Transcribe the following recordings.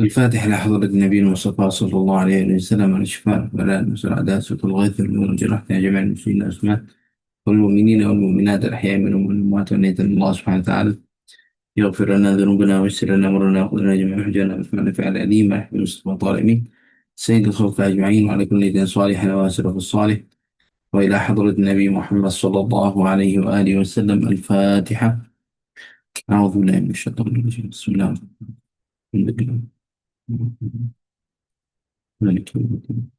الفاتح لحضرة النبي المصطفى صلى الله عليه وسلم على الشفاء ولا المساعدات سوء الغيث والجرح يا جميع المسلمين والمسلمات والمؤمنين والمؤمنات الأحياء منهم والأموات ونية الله سبحانه وتعالى يغفر لنا ذنوبنا ويسر لنا أمرنا ويأخذ لنا جميع حجنا ويثمن فعل أليم ويحفظ المصطفى طالبين سيد الخلق أجمعين وعلى كل دين صالح واسر في الصالح وإلى حضرة النبي محمد صلى الله عليه وآله وسلم الفاتحة. أعوذ بالله من الشيطان الرجيم بسم الله الرحمن الرحيم مالك يوم الدين.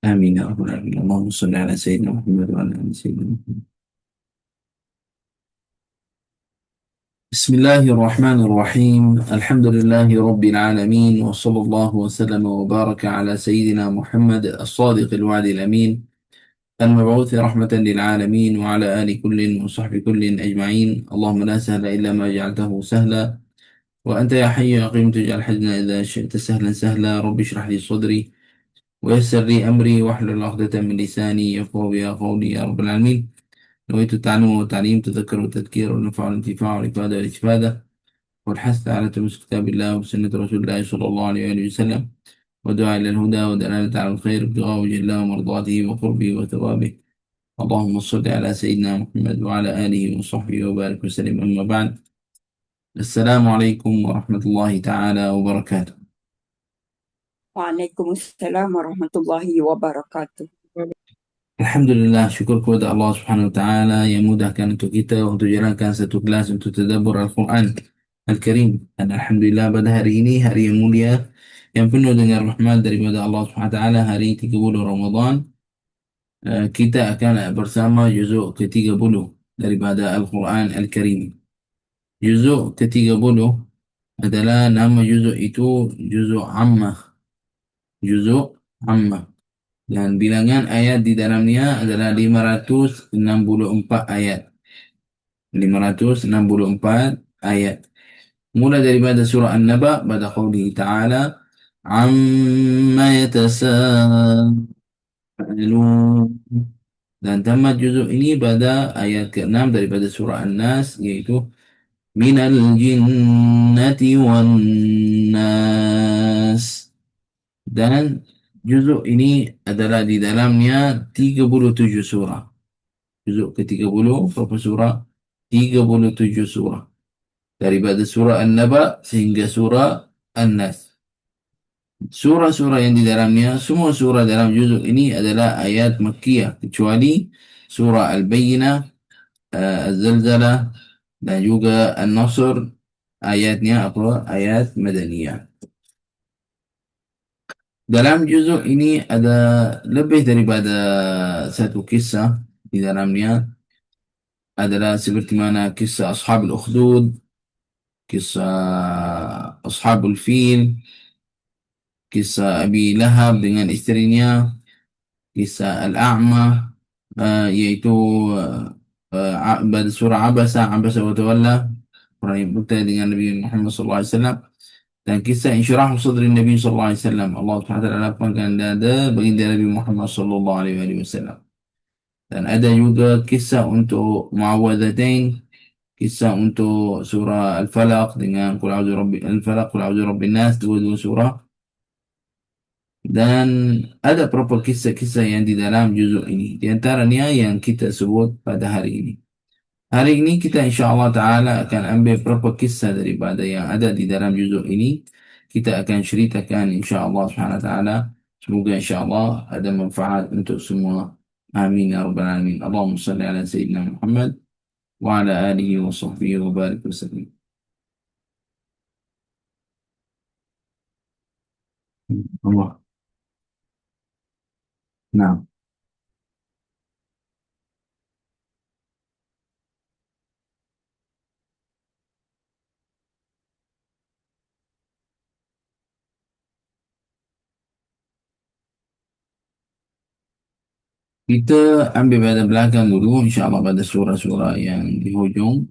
آمين يا رب العالمين اللهم صل على سيدنا محمد وعلى آل سيدنا محمد. بسم الله الرحمن الرحيم الحمد لله رب العالمين وصلى الله وسلم وبارك على سيدنا محمد الصادق الوعد الأمين المبعوث رحمة للعالمين وعلى آل كل وصحب كل أجمعين. اللهم لا سهل إلا ما جعلته سهلا وأنت يا حي يا قيوم تجعل حزنا إذا شئت سهلا سهلا. رب اشرح لي صدري ويسر لي أمري واحلل عقدة من لساني يفقهوا بها قولي يا رب العالمين. نويت التعلم والتعليم تذكر والتذكير والنفع والانتفاع والإفادة والاستفادة والحث على تمسك كتاب الله وسنة رسول الله صلى الله عليه وآله وسلم ودعاء إلى الهدى ودلالة على الخير ابتغاء وجه الله ومرضاته وقربه وثوابه. اللهم صل على سيدنا محمد وعلى آله وصحبه وبارك وسلم. أما بعد، السلام عليكم ورحمة الله تعالى وبركاته. Waalaikumsalam warahmatullahi wabarakatuh. Alhamdulillah, syukur kepada Allah Subhanahu wa taala yang mudahkan untuk kita untuk jalankan satu kelas untuk tadabbur Al-Quran Al-Karim. Dan alhamdulillah pada hari ini, hari yang mulia yang penuh dengan rahmat daripada Allah Subhanahu wa taala, hari 30 Ramadan, kita akan bersama juzuk ke-30 daripada Al-Quran Al-Karim. Juzuk ke-30 adalah nama juzuk itu juzuk Ammah. Juzuk Ammah. Dan bilangan ayat di dalamnya adalah 564 ayat. 564 ayat. Mula daripada surah An-Naba pada qawlihi ta'ala Amma yatasa'alun. Dan tamat juzuk ini pada ayat ke-6 daripada surah An-Nas, iaitu Minal jinnati wan nas. Dan juzuk ini adalah di dalamnya 37 surah. Juzuk ke-30 berapa surah? 37 surah. Daripada surah An-Naba sehingga surah An-Nas. Surah-surah yang di dalamnya, semua surah dalam juzuk ini adalah ayat Makkiyah, kecuali surah Al-Bayyinah, Az-Zalzalah, dan juga An-Nasr, ayatnya apa? Ayat Madaniyah. Dalam juzuk ini ada lebih daripada satu kisah. Di dalamnya adalah seperti mana kisah Ashabul Ukhdud, kisah Ashabul Fil, kisah Abi Lahab dengan isterinya, kisah Al-A'ma, yaitu pada surah Abasa wa Tawalla, orang yang berkata dengan Nabi Muhammad SAW, dan kisah Insyirah Sadri Nabi SAW. Allah SWT lapangkan dada baginda Nabi Muhammad SAW. Dan ada juga kisah untuk Muawwadatain, kisah untuk surah Al-Falaq dengan Qul a'udzu Rabbil Falaq, Qul a'udzu Rabbin Nas, dua-dua surah. Dan ada beberapa kisah-kisah yang di dalam juzuk ini. Di antaranya yang kita sebut pada hari ini. Hari ini kita insyaAllah ta'ala akan ambil beberapa kisah daripada yang ada di dalam juzuk ini. Kita akan ceritakan insyaAllah subhanahu wa ta'ala. Semoga insyaAllah ada manfaat untuk semua. Amin ya rabbal alamin. Allahumma salli ala Sayyidina Muhammad wa ala alihi wa sahbihi wa barik wa sallim. Allah. Nah, kita ambil pada belakang dulu insyaAllah pada surah-surah yang di hujung.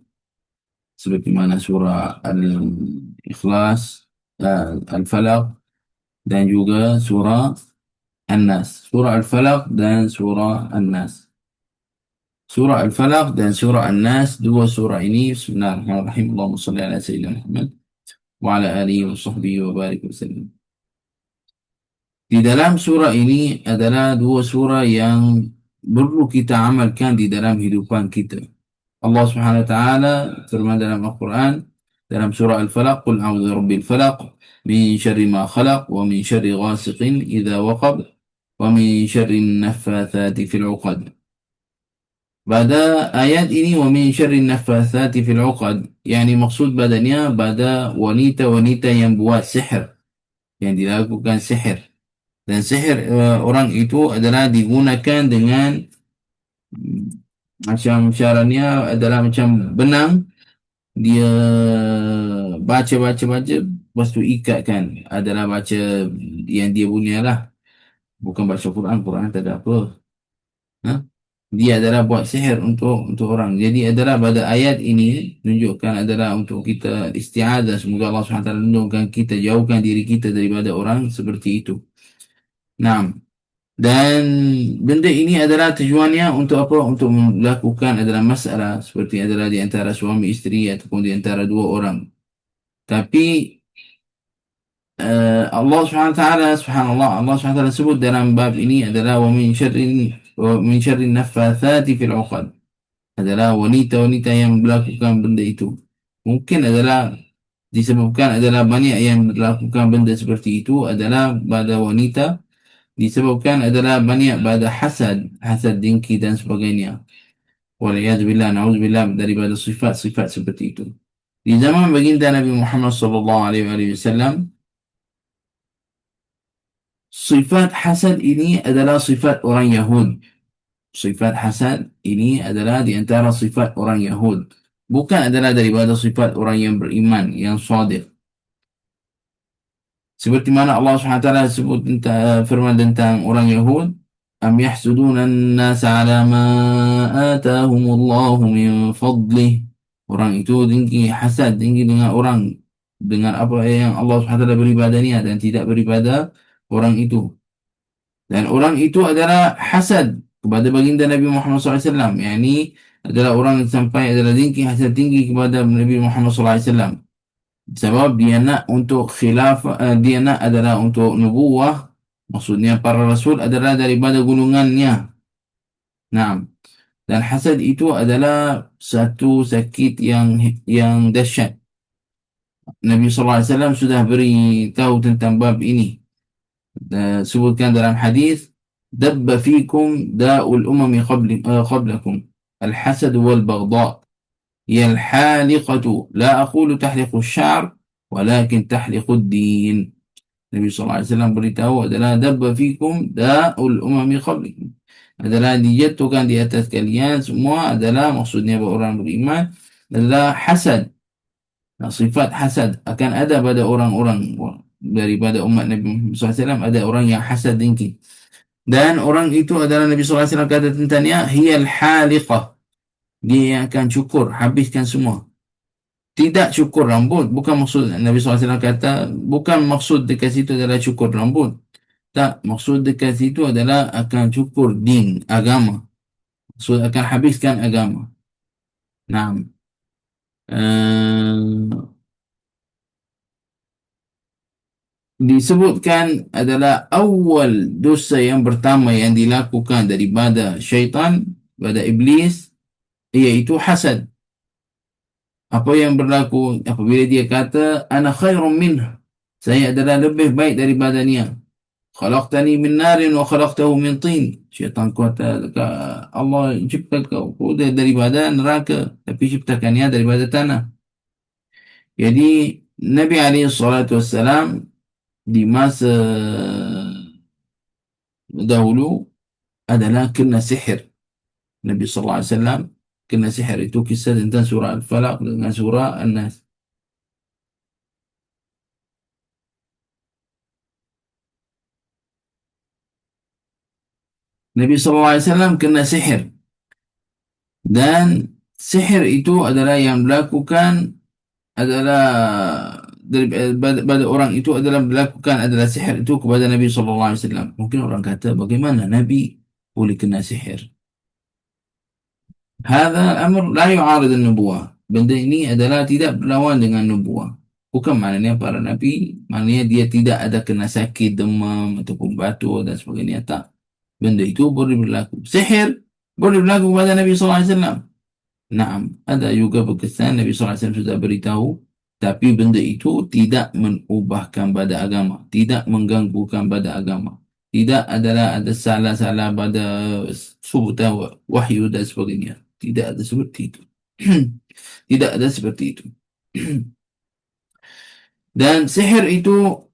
Seperti mana surah Al-Ikhlas, Al-Falaq, dan juga surah An-Nas. Surah Al-Falaq dan surah An-Nas. Surah Al-Falaq dan Surah An-Nas. Dua surah ini, Bismillahirrahmanirrahim. Allahumma salli ala Sayyidina Muhammad wa ala alihi wa sahbihi wa barik wa sallam. Di dalam surah ini adalah dua surah yang perlu kita amalkan di dalam hidupan kita. Allah Subhanahu wa taala firman dalam Al-Quran dalam surah Al-Falaq, "Qul a'udzu birabbil falaq min syarri ma khalaq wa min syarri ghasiqin idza waqab wa min syarri naffatsati fil 'uqad." Pada ayat ini wa min syarri naffatsati fil 'uqad, yakni maksud badannya pada wanita-wanita yang buat sihir, yang dilakukan sihir. Dan sihir orang itu adalah digunakan dengan macam caranya adalah macam benang, dia baca-baca-baca, lepas tu ikatkan. Adalah baca yang dia punya lah. Bukan baca Quran, Quran tak ada apa. Ha? Dia adalah buat sihir untuk orang. Jadi adalah pada ayat ini tunjukkan adalah untuk kita isti'adah. Semoga Allah SWT lindungkan kita, jauhkan diri kita daripada orang seperti itu. Nah, dan benda ini adalah tujuannya untuk apa? Untuk melakukan adalah masalah seperti adalah di antara suami isteri ataupun di antara dua orang. Tapi Allah SWT, subhanallah, Allah SWT sebut dalam bab ini adalah wa min syarri naffatsati fil 'uqad, adalah wanita-wanita yang melakukan benda itu. Mungkin adalah disebabkan adalah banyak yang melakukan benda seperti itu adalah pada wanita, disebabkan adalah banyak pada hasad, hasad dengki dan sebagainya. Waliyadzubillah, na'udzubillah daripada sifat-sifat seperti itu. Di zaman baginda Nabi Muhammad sallallahu alaihi wasallam, sifat hasad ini adalah sifat orang Yahud. Sifat hasad ini adalah di antara sifat orang Yahud. Bukan adalah daripada sifat orang yang beriman, yang sadiq. Seperti mana Allah SWT sebut tentang, firman tentang orang Yahud, am yahsuduna an-nasa ala ma atahumullahu min fadlih. Orang itu tinggi hasad, tinggi dengan orang, dengan apa yang Allah SWT beri padanya dan tidak beri pada orang itu. Dan orang itu adalah hasad kepada baginda Nabi Muhammad SAW. Yang ini adalah orang yang sampai adalah tinggi, hasad tinggi kepada Nabi Muhammad SAW. Sebab dia nak untuk khilafah, dia nak adalah untuk nubuwah. Maksudnya para rasul adalah daripada golongannya. Nah, dan hasad itu adalah satu sakit yang dahsyat. Nabi SAW sudah beri tahu tentang bab ini. Sebutkan dalam hadis, dabba fikum da'ul umami qablakum al-hasad wal-baghdha hiya al-haliqatu la aqulu tahliqu asy-sya'r walakin tahliqu ad-din. Nabi SAW beritahu adalah dabba fikum da'ul umami qablakum, adalah dijatuhkan di atas kalian semua, adalah maksudnya orang beriman, adalah hasad. Sifat hasad akan ada pada orang-orang daripada umat Nabi SAW. Ada orang yang hasad dengki, dan orang itu adalah Nabi SAW kata tentangnya, hiyal haliqah, dia yang akan cukur, habiskan semua. Tidak cukur rambut, bukan maksud Nabi SAW kata, bukan maksud dekat situ adalah cukur rambut. Tak, maksud dekat situ adalah akan cukur din, agama. Maksud akan habiskan agama. Nah, disebutkan adalah awal dosa yang pertama yang dilakukan daripada syaitan, pada iblis, iaitu hasad. Apa yang berlaku apabila dia kata ana khairum minhu, saya adalah lebih baik daripadanya. Khalaqtani min narin wa khalaqtahu min tin. Syaitan kata, Allah cipta kau daripada neraka, tapi ciptakannya daripada tanah. Jadi Nabi SAW di masa dahulu adalah kena sihir. Nabi SAW kena sihir. Itu kisah tentang surah Al-Falaq dengan surah An-Nas. Nabi SAW kena sihir. Dan sihir itu adalah yang melakukan adalah daripada orang itu adalah melakukan adalah sihir itu kepada Nabi SAW. Mungkin orang kata, bagaimana Nabi boleh kena sihir? Hadha al-amr la yu'arid an-nubuwah. Benda ini adalah tidak berlawan dengan nubuah. Bukan maknanya para nabi, maknanya dia tidak ada kena sakit, demam, ataupun batuk dan sebagainya. Tak. Benda itu boleh berlaku. Sihir boleh berlaku kepada Nabi sallallahu alaihi wasallam. Naam, ada juga berkesan Nabi sallallahu alaihi wasallam sudah beritahu, tapi benda itu tidak mengubahkan pada agama, tidak mengganggukan pada agama. Tidak adalah ada salah-salah pada subutan wahyu dan sebagainya. Tidak ada seperti itu. Tidak ada seperti itu. Dan sihir itu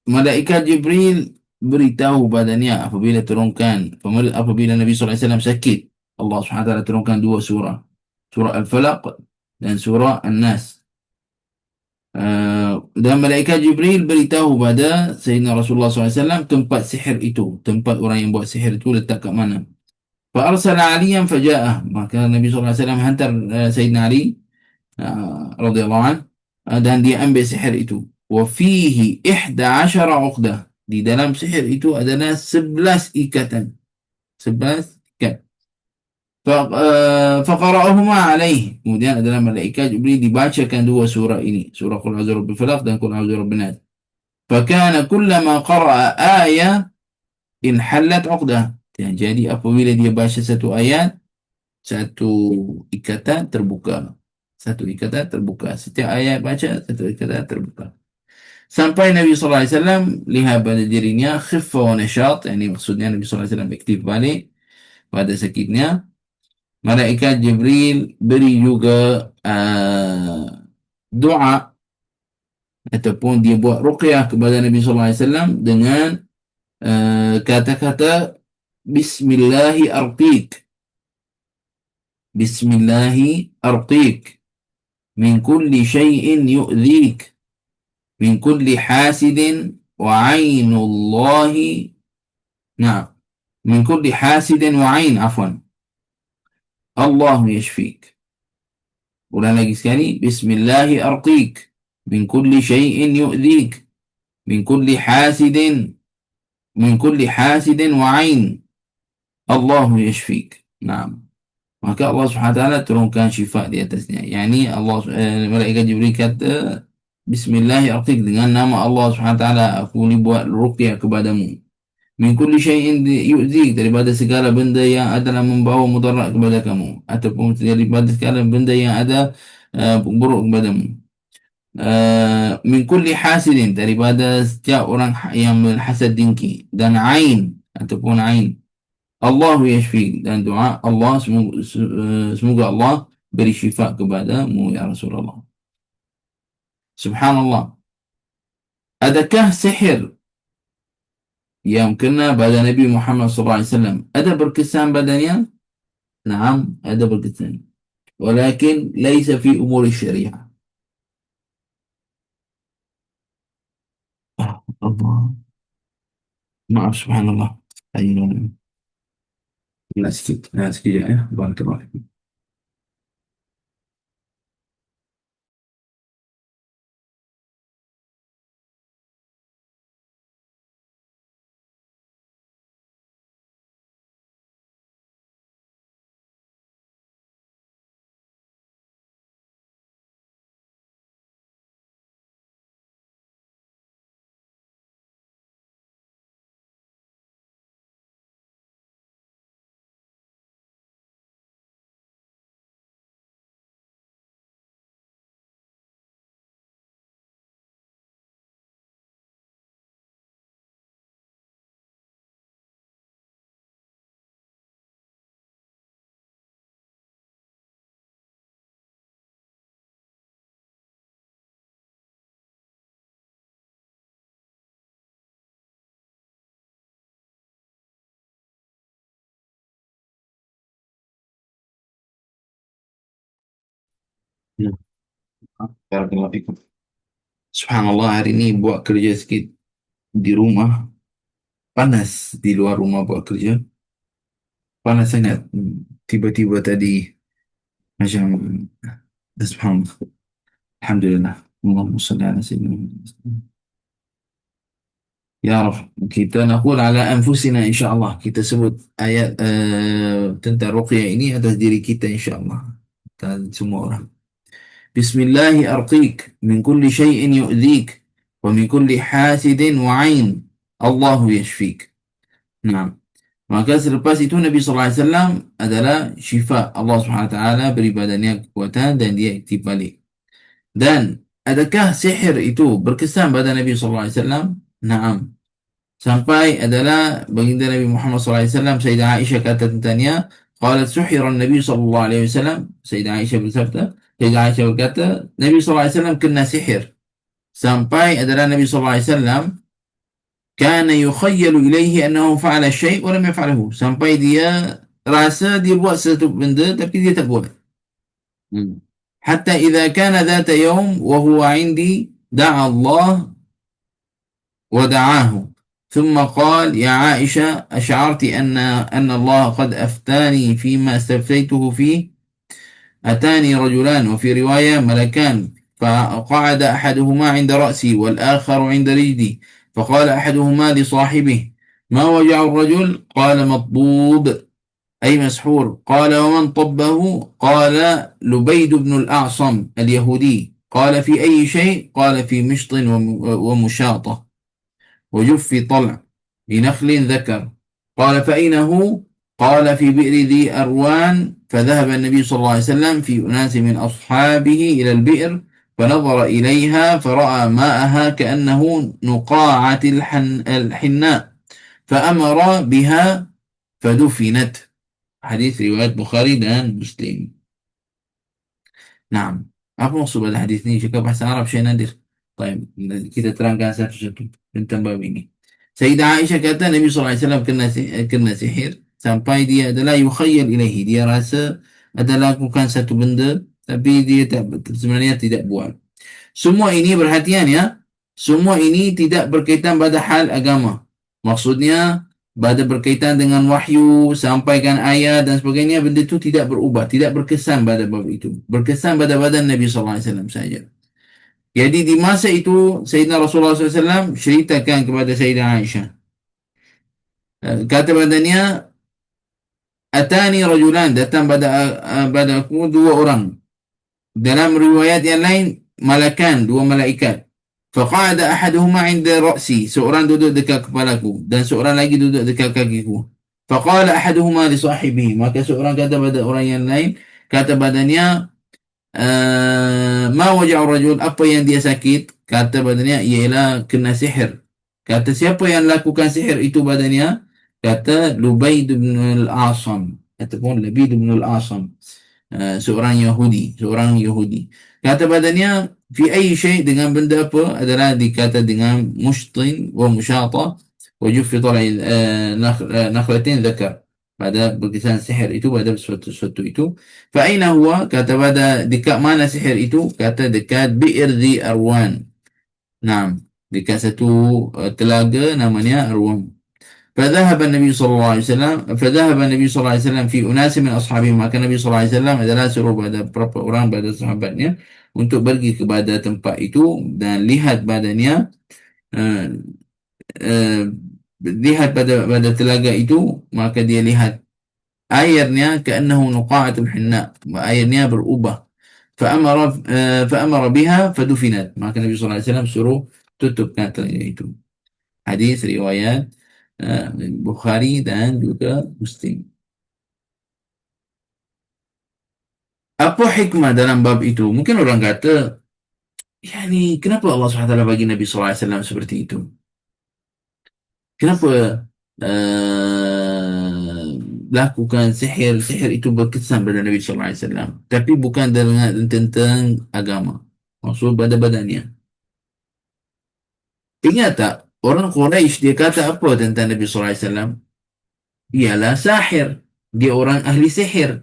malaikat Jibril beritahu badannya apabila turunkan, apabila Nabi sallallahu alaihi wasallam sakit, Allah Subhanahu wa taala turunkan dua surah, surah Al-Falaq dan surah An-Nas. Dan malaikat Jibril beritahu pada Sayyidina Rasulullah SAW tempat sihir itu, tempat orang yang buat sihir itu letak kat mana. Fa'arsala Aliyan faja'ah. Maka Nabi SAW hantar Sayyidina Ali radhiyallahu anh, dan dia ambil sihir itu. Wa fihi 11 uqdah. Di dalam sihir itu adalah 11 ikatan. 11 ikat. فقرأهما عليه. Kemudian adalah malaikat Jibril dibacakan dua surah ini, surah Qul a'udzu birabbil falaq dan Qul a'udzu birabbin nas. فكان كلما قرأ آية انحلت عقدة. Jadi apabila dia baca satu ayat, satu ikatan terbuka. Satu ikatan terbuka. Setiap ayat baca, satu ikatan terbuka. Sampai Nabi sallallahu alaihi wasallam lihat pada dirinya khiffa wa nashat, yani maksudnya Nabi sallallahu alaihi wasallam aktif balik pada sakitnya. Malaikat Jibril beri juga doa ataupun dia buat ruqyah kepada Nabi sallallahu alaihi wasallam dengan kata-kata Bismillahi arqik. Bismillahi arqik min kulli syai'in yu'dhik min kulli hasidin wa 'ainullahi. Nah, min kulli hasidin wa 'ain, afwan. Allah yashfik. Ulang lagi sekali. Bismillahi arqik min kulli syai'in yu'dhik min kulli hasidin wa 'ain. Allah yashfik. Nah, maka Allah Subhanahu wa taala turunkan syifa di atasnya. Yani Allah, malaikat Jibril kata Bismillahirrahmanirrahim, dengan nama Allah Subhanahu wa taala aku ni buat ruqyah kepadamu. Min kulli syai'in yu'zik, daripada segala benda yang adalah membawa mudarat kepada kamu, ataupun daripada segala benda yang ada buruk kepadamu. Min kulli hasidin, daripada setiap orang yang menghasad dengki, dan ain ataupun ain. Allah yashfi, dan doa Allah semoga Allah beri syifa kepadamu ya Rasulullah. Subhanallah. Adakah sihir yang kena pada Nabi Muhammad SAW ada berkesan badannya? Naam, ada berkesan. Walakin laisa fi umur syariah. Allah. Maaf, subhanallah. Ayun. Nah, sikit ya. Barakallahu fikum. Ya, barakallahu fikum. Subhanallah, hari ini buat kerja sikit di rumah. Panas di luar rumah buat kerja. Panas sangat. Tiba-tiba tadi macam subhanallah. Alhamdulillah. Allahumma salli ala sayyidina Muhammad. Ya Rab, kita naqul ala anfusina insyaAllah. Kita sebut ayat tentang ruqyah ini atas diri kita insyaAllah. Dan semua orang. Bismillahi arqik min kulli syai'in yu'dhik wa min kulli hasidin wa ain. Allahu yashfik. Nah, maka selepas itu Nabi SAW adalah syifa. Allah SWT beri badannya kekuatan dan dia aktif balik. Dan adakah sihir itu berkesan pada Nabi SAW? Naam. Sampai adalah baginda Nabi Muhammad SAW, Sayyidah Aisyah kata tentangnya, qalat suhira Nabi SAW, Sayyidah Aisyah bersabda, Sayyidah Aisyah berkata, Nabi SAW kena sihir. Sampai adalah Nabi SAW, kana yukhayyalu ilaihi annahu fa'ala syai' wa lam yaf'alahu. Sampai dia rasa dia buat satu benda tapi dia tak buat. Hatta idza kana dhata yawm wa huwa 'indi da'a Allah ودعاه ثم قال يا عائشة أشعرت أن الله قد أفتاني فيما استفتيته فيه أتاني رجلان وفي رواية ملكان فقعد أحدهما عند رأسي والآخر عند رجلي فقال أحدهما لصاحبه ما وجع الرجل قال مطبوب أي مسحور قال ومن طبه قال لبيد بن الأعصم اليهودي قال في أي شيء قال في مشط ومشاطة وجف طلع لنخل ذكر قال فأين هو قال في بئر ذي أروان فذهب النبي صلى الله عليه وسلم في أناس من أصحابه إلى البئر فنظر إليها فرأى ماءها كأنه نقاعة الحناء فأمر بها فدفنت. حديث رواية بخاري dan Muslim. Naam. Apa maksud pada hadis ini? Cakap bahasa Arab Syekh Nadir. Baik, kita terangkan satu-satu tentang bab ini. Sayyidah Aisyah kata Nabi SAW kena sihir sampai dia adalah yukhayyal ilaihi. Dia rasa ada lakukan satu benda tapi dia sebenarnya tidak buat. Semua ini perhatian ya. Semua ini tidak berkaitan pada hal agama. Maksudnya pada berkaitan dengan wahyu, sampaikan ayat dan sebagainya, benda itu tidak berubah, tidak berkesan pada bab itu. Berkesan pada badan Nabi SAW saja. Jadi di masa itu Sayyidina Rasulullah SAW ceritakan kepada Sayyidah Aisyah. Kata badannya, Atani rajulan, datang pada aku dua orang. Dalam riwayat yang lain, malakan, dua malaikat. Faqa'ada ahaduhuma 'inda ra'si, seorang duduk dekat kepalaku dan seorang lagi duduk dekat kakiku. Faqala ahaduhuma li sahibihi, maka seorang kata pada orang yang lain, kata badannya, ma waja'u rajul, apa yang dia sakit? Kata badannya ialah kena sihir. Kata siapa yang lakukan sihir itu badannya? Kata Lubaid bin al-Asam ataupun Labid bin al-Asam, seorang Yahudi. Kata badannya fi ayyi syai', dengan benda apa? Adalah dikata dengan mushtin wa musyata wa juffi tal'i nakhlatin dzakar. Pada berkesan sihir itu pada sesuatu itu. Fa aina huwa? Kata pada dekat mana sihir itu? Kata dekat bi'r dhi arwan. Naam, dekat satu telaga namanya Arwan. فذهب النبي صلى الله عليه وسلم فذهب النبي صلى الله عليه وسلم في أناس من أصحابه, maka Nabi sallallahu alaihi wasallam adalah suruh pada beberapa orang pada sahabatnya untuk pergi kepada tempat itu dan lihat badannya, uh, uh, lihat pada telaga itu, maka dia lihat airnya ka'annahu nuqa'atul hinna, airnya berubah. فأمر بها فدفنت, maka Nabi sallallahu alaihi wasallam suruh tutupkan telaga itu. Hadis riwayat Bukhari dan juga Muslim. Apa hikmah dalam bab itu? Mungkin orang kata, yani kenapa Allah SWT bagi Nabi SAW seperti itu? Kenapa lakukan sihir? Sihir itu berkesan pada Nabi SAW. Tapi bukan dengan tentang agama. Maksud pada badannya. Ingat tak? Orang Quraisy dia kata apa tentang Nabi SAW? Ialah sahir. Dia orang ahli sihir.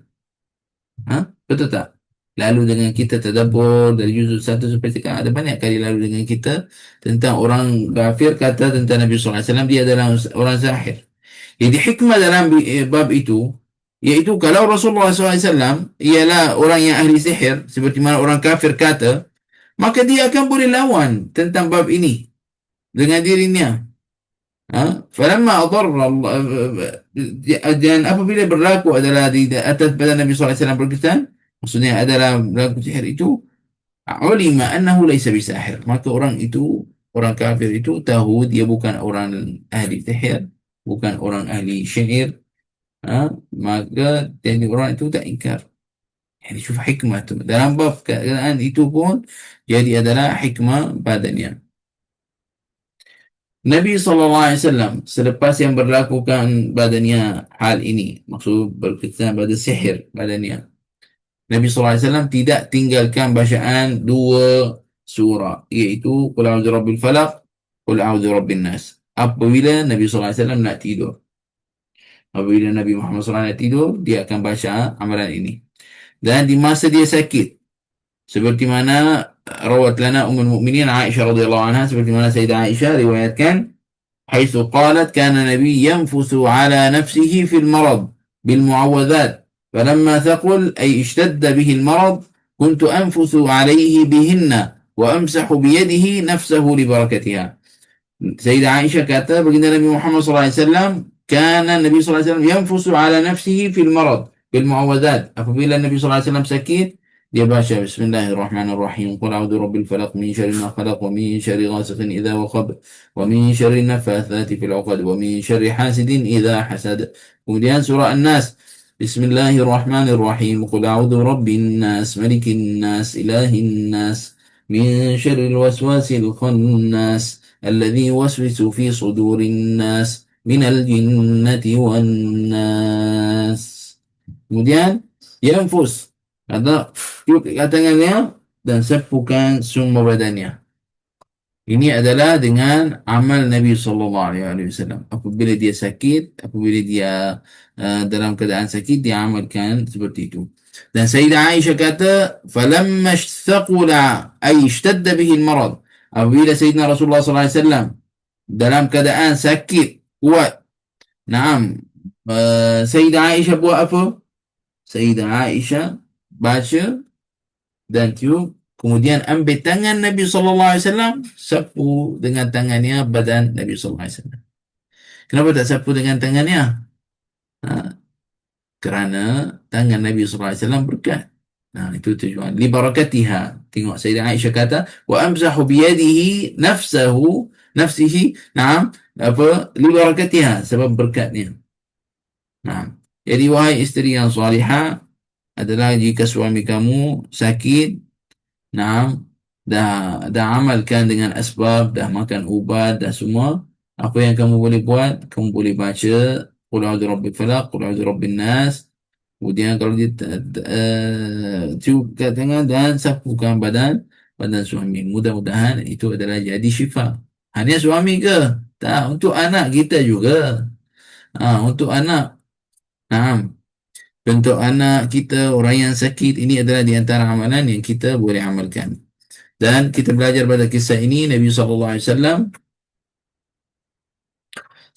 Ha? Betul tak? Lalu dengan kita tadabbur dari juzuk 1 sampai 3, ada banyak kali lalu dengan kita tentang orang kafir kata tentang Nabi SAW dia adalah orang sahir. Jadi hikmah dalam bab itu, iaitu kalau Rasulullah SAW ialah orang yang ahli sihir seperti mana orang kafir kata, maka dia akan boleh lawan tentang bab ini dengan dirinya. Falamma adarra Allah, dan apabila berlaku adalah di atas badan Nabi sallallahu alaihi wasallam berkesan, maksudnya adalah berlaku sihir itu, ulima annahu laysa bisahir, maka orang itu, orang kafir itu tahu dia bukan orang ahli sihir, bukan orang ahli syair. Maka jadi orang itu tak ingkar. Yani syuf hikmah tu dalam bab keadaan itu pun jadi adalah hikmah padanya. Nabi SAW selepas yang berlakukan badannya hal ini, maksud berkaitan pada sihir badannya, Nabi SAW tidak tinggalkan bacaan dua surah, iaitu Qul a'udzu birabbil falaq, Qul a'udzu birabbin nas. Apabila Nabi SAW nak tidur, apabila Nabi Muhammad SAW nak tidur, dia akan baca amalan ini. Dan di masa dia sakit, seperti mana rawat lana Ummul Mukminin Aisyah radhiyallahu anha, seperti mana Sayyidah Aisyah riwayatkan, حيث قالت كان النبي ينفث على نفسه في المرض بالمعوذات فلما ثقل أي اشتد به المرض كنت أنفث عليه بهن وأمسح بيده نفسه لبركتها. Sayyidah Aisyah kata baginda Nabi Muhammad SAW, kana Nabi SAW yanfusu ala nafsihi fil marad bil muawadat. Apabila Nabi SAW sakit, dia baca Bismillahirrahmanirrahim. Qul a'udzu birabbil falaq min syarri ma khalaq wa min syarri ghasiqin idza waqab wa min syarri nafathati fil 'uqad wa min syarri hasidin idza hasad. Kemudian surah An-Nas. Bismillahirrahmanirrahim. Qul a'udzu birabbin nas, malikin nas, ilahin nas, min syarril waswasil khannas الذي يوسوس في صدور الناس من الجنة والناس. Kemudian yanfus, kata tiup kat tangannya dan sapukan semua badannya. Ini adalah dengan amal Nabi sallallahu alaihi wasallam. Apabila dia sakit, apabila dia dalam keadaan sakit, dia amalkan seperti itu. Dan Sayyidah Aisyah kata, "Falamma ishtaqula ay ishtadda bihi al-marad." Apabila Sayyidina Rasulullah sallallahu alaihi wasallam dalam keadaan sakit kuat, naam, Sayyidah Aisyah buat apa? Sayyidah Aisyah baca dan tiup, kemudian ambil tangan Nabi sallallahu alaihi wasallam, sapu dengan tangannya badan Nabi sallallahu alaihi wasallam. Kenapa tak sapu dengan tangannya? Ha, kerana tangan Nabi sallallahu alaihi wasallam berkat. Nah, itu tujuan. Li barakatiha. Tengok Sayyidah Aisyah kata, wa amsahu biyadihi nafsihi, naam, apa? Li barakatiha, sebab berkatnya. Nah, jadi wahai isteri yang salihah, adalah jika suami kamu sakit, nah, dah amalkan dengan asbab, dah makan ubat, dah semua. Apa yang kamu boleh buat? Kamu boleh baca Qul a'udzu birabbil falaq, Qul a'udzu birabbin nas. Kemudian kalau dia tiup kat tangan dan sapukan badan suami. Mudah-mudahan itu adalah jadi syifa. Hanya suami ke? Tak, untuk anak kita juga. Untuk anak. Nah, untuk anak kita, orang yang sakit, ini adalah di antara amalan yang kita boleh amalkan. Dan kita belajar pada kisah ini, Nabi SAW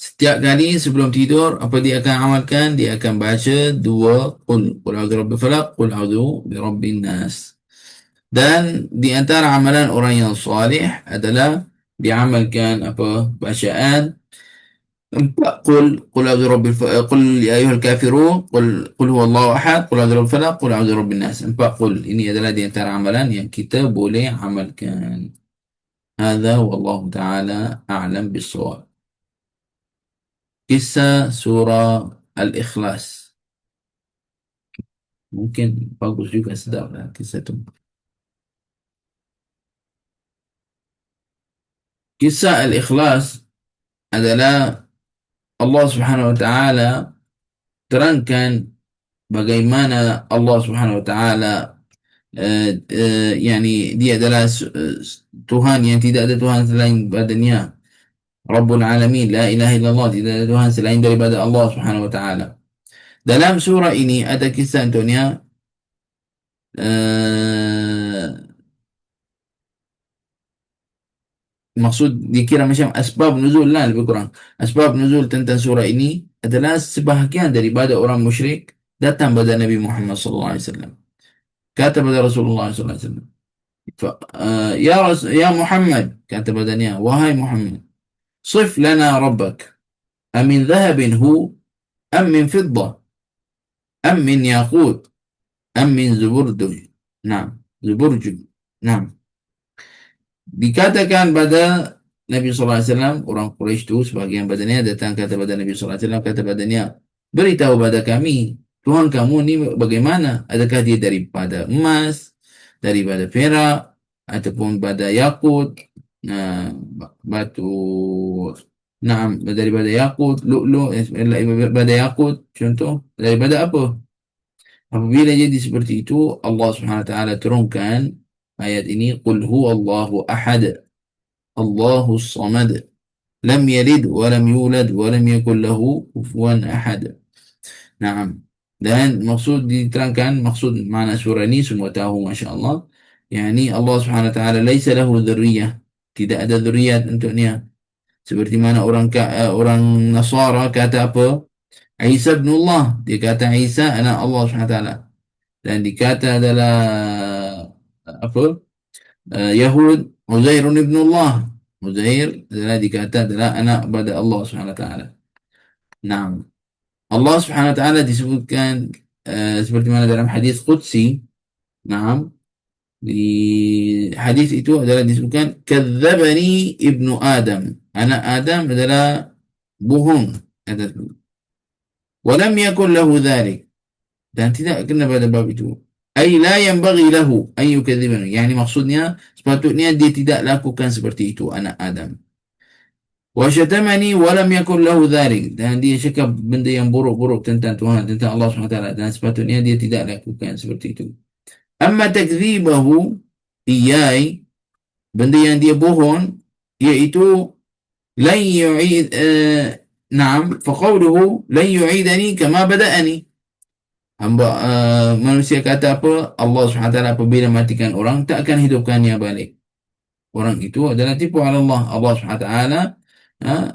setiap kali sebelum tidur, apa dia akan amalkan? Dia akan baca dua Qul a'udzu birabbil falaq, Qul a'udzu birabbin nas. Dan di antara amalan orang yang salih adalah diamalkan apa? Bacaan empat Qul a'udzu birabbil falaq, Qul ya ayyuhal kafirun, Qul huwallahu ahad, Qul a'udzu birabbil falaq, Qul a'udzu birabbin nas. Empat Qul. Ini adalah di antara amalan yang kita boleh amalkan. Hadza wallahu taala a'lam bis-shawab. Kisah surah Al-Ikhlas. Mungkin bagus juga, sedap lah kisah itu. Kisah Al-Ikhlas adalah Allah Subhanahu wa taala terangkan bagaimana Allah Subhanahu wa taala yani dia adalah Tuhan yang tidak ada Tuhan selain badannya. Rabbul Alamin, la ilaha illallah, tidak ada Tuhan selain daripada Allah Subhanahu wa taala. Dalam surah ini ada kisah contohnya maksud dikira macam asbab nuzul lah, lebih kurang. Asbab nuzul tentang surah ini adalah sebahagian daripada orang musyrik datang pada Nabi Muhammad sallallahu alaihi wasallam. Kata pada Rasulullah sallallahu alaihi wasallam, ya Muhammad, kata badannya, wahai Muhammad, صف لنا ربك أمن ذهب هو أم من فضة أم من ياقوت أم من زبرد. زبرجد. نعم. Dikatakan pada Nabi sallallahu alaihi wasallam, orang Quraisy itu sebagian badannya datang kata pada Nabi sallallahu alaihi wasallam, kata padanya, beritahu pada kami Tuhan kamu ni bagaimana, adakah dia daripada emas, daripada perak, ataupun pada yakut, batu, daripada yakut, lu'lu', daripada yakut, contoh daripada apa. Apabila jadi seperti itu, Allah Subhanahu wa taala turunkan ayat ini, qul huwallahu ahad Allahus samad lam yalid wa lam yulad wa lam yakul lahu kufuwan ahad. Naam. Dan maksud diterangkan, maksud makna surah ini semua tahu masya-Allah. Yani Allah Subhanahu wa taala laisa lahu dzurriyyah, tidak ada zuriat untuknya. Seperti mana orang Nasara kata apa? Isa ibn Allah, dia kata Isa anak Allah Subhanahu wa taala. Dan dikata adalah apa? Yahud Uzair ibn Allah. Uzair adalah dikata adalah anak pada Allah Subhanahu wa taala. Naam. Allah Subhanahu wa taala disebutkan seperti mana dalam hadis qudsi. Naam. Di hadis itu adalah disebutkan kadzdzabani ibnu Adam. Anak Adam adalah bohong. Walam yakun lahu dhalik. Dan tidak kena pada bab itu. Ay la yanbaghi lahu an yukadzibani. Yani maksudnya sepatutnya dia tidak lakukan seperti itu anak Adam. Wa syatamani wa lam yakun lahu dhalik. Dan dia cakap benda yang buruk-buruk tentang Tuhan, tentang Allah SWT, dan sepatutnya dia tidak lakukan seperti itu. Amma takdzibahu iyai, benda yang dia bohong, iaitu lan yu'id na'am faqawluhu lan yu'idani kama bada'ani. Manusia kata apa? Allah SWT apabila matikan orang, tak akan hidupkannya balik. Orang itu adalah tipu ala Allah. Allah SWT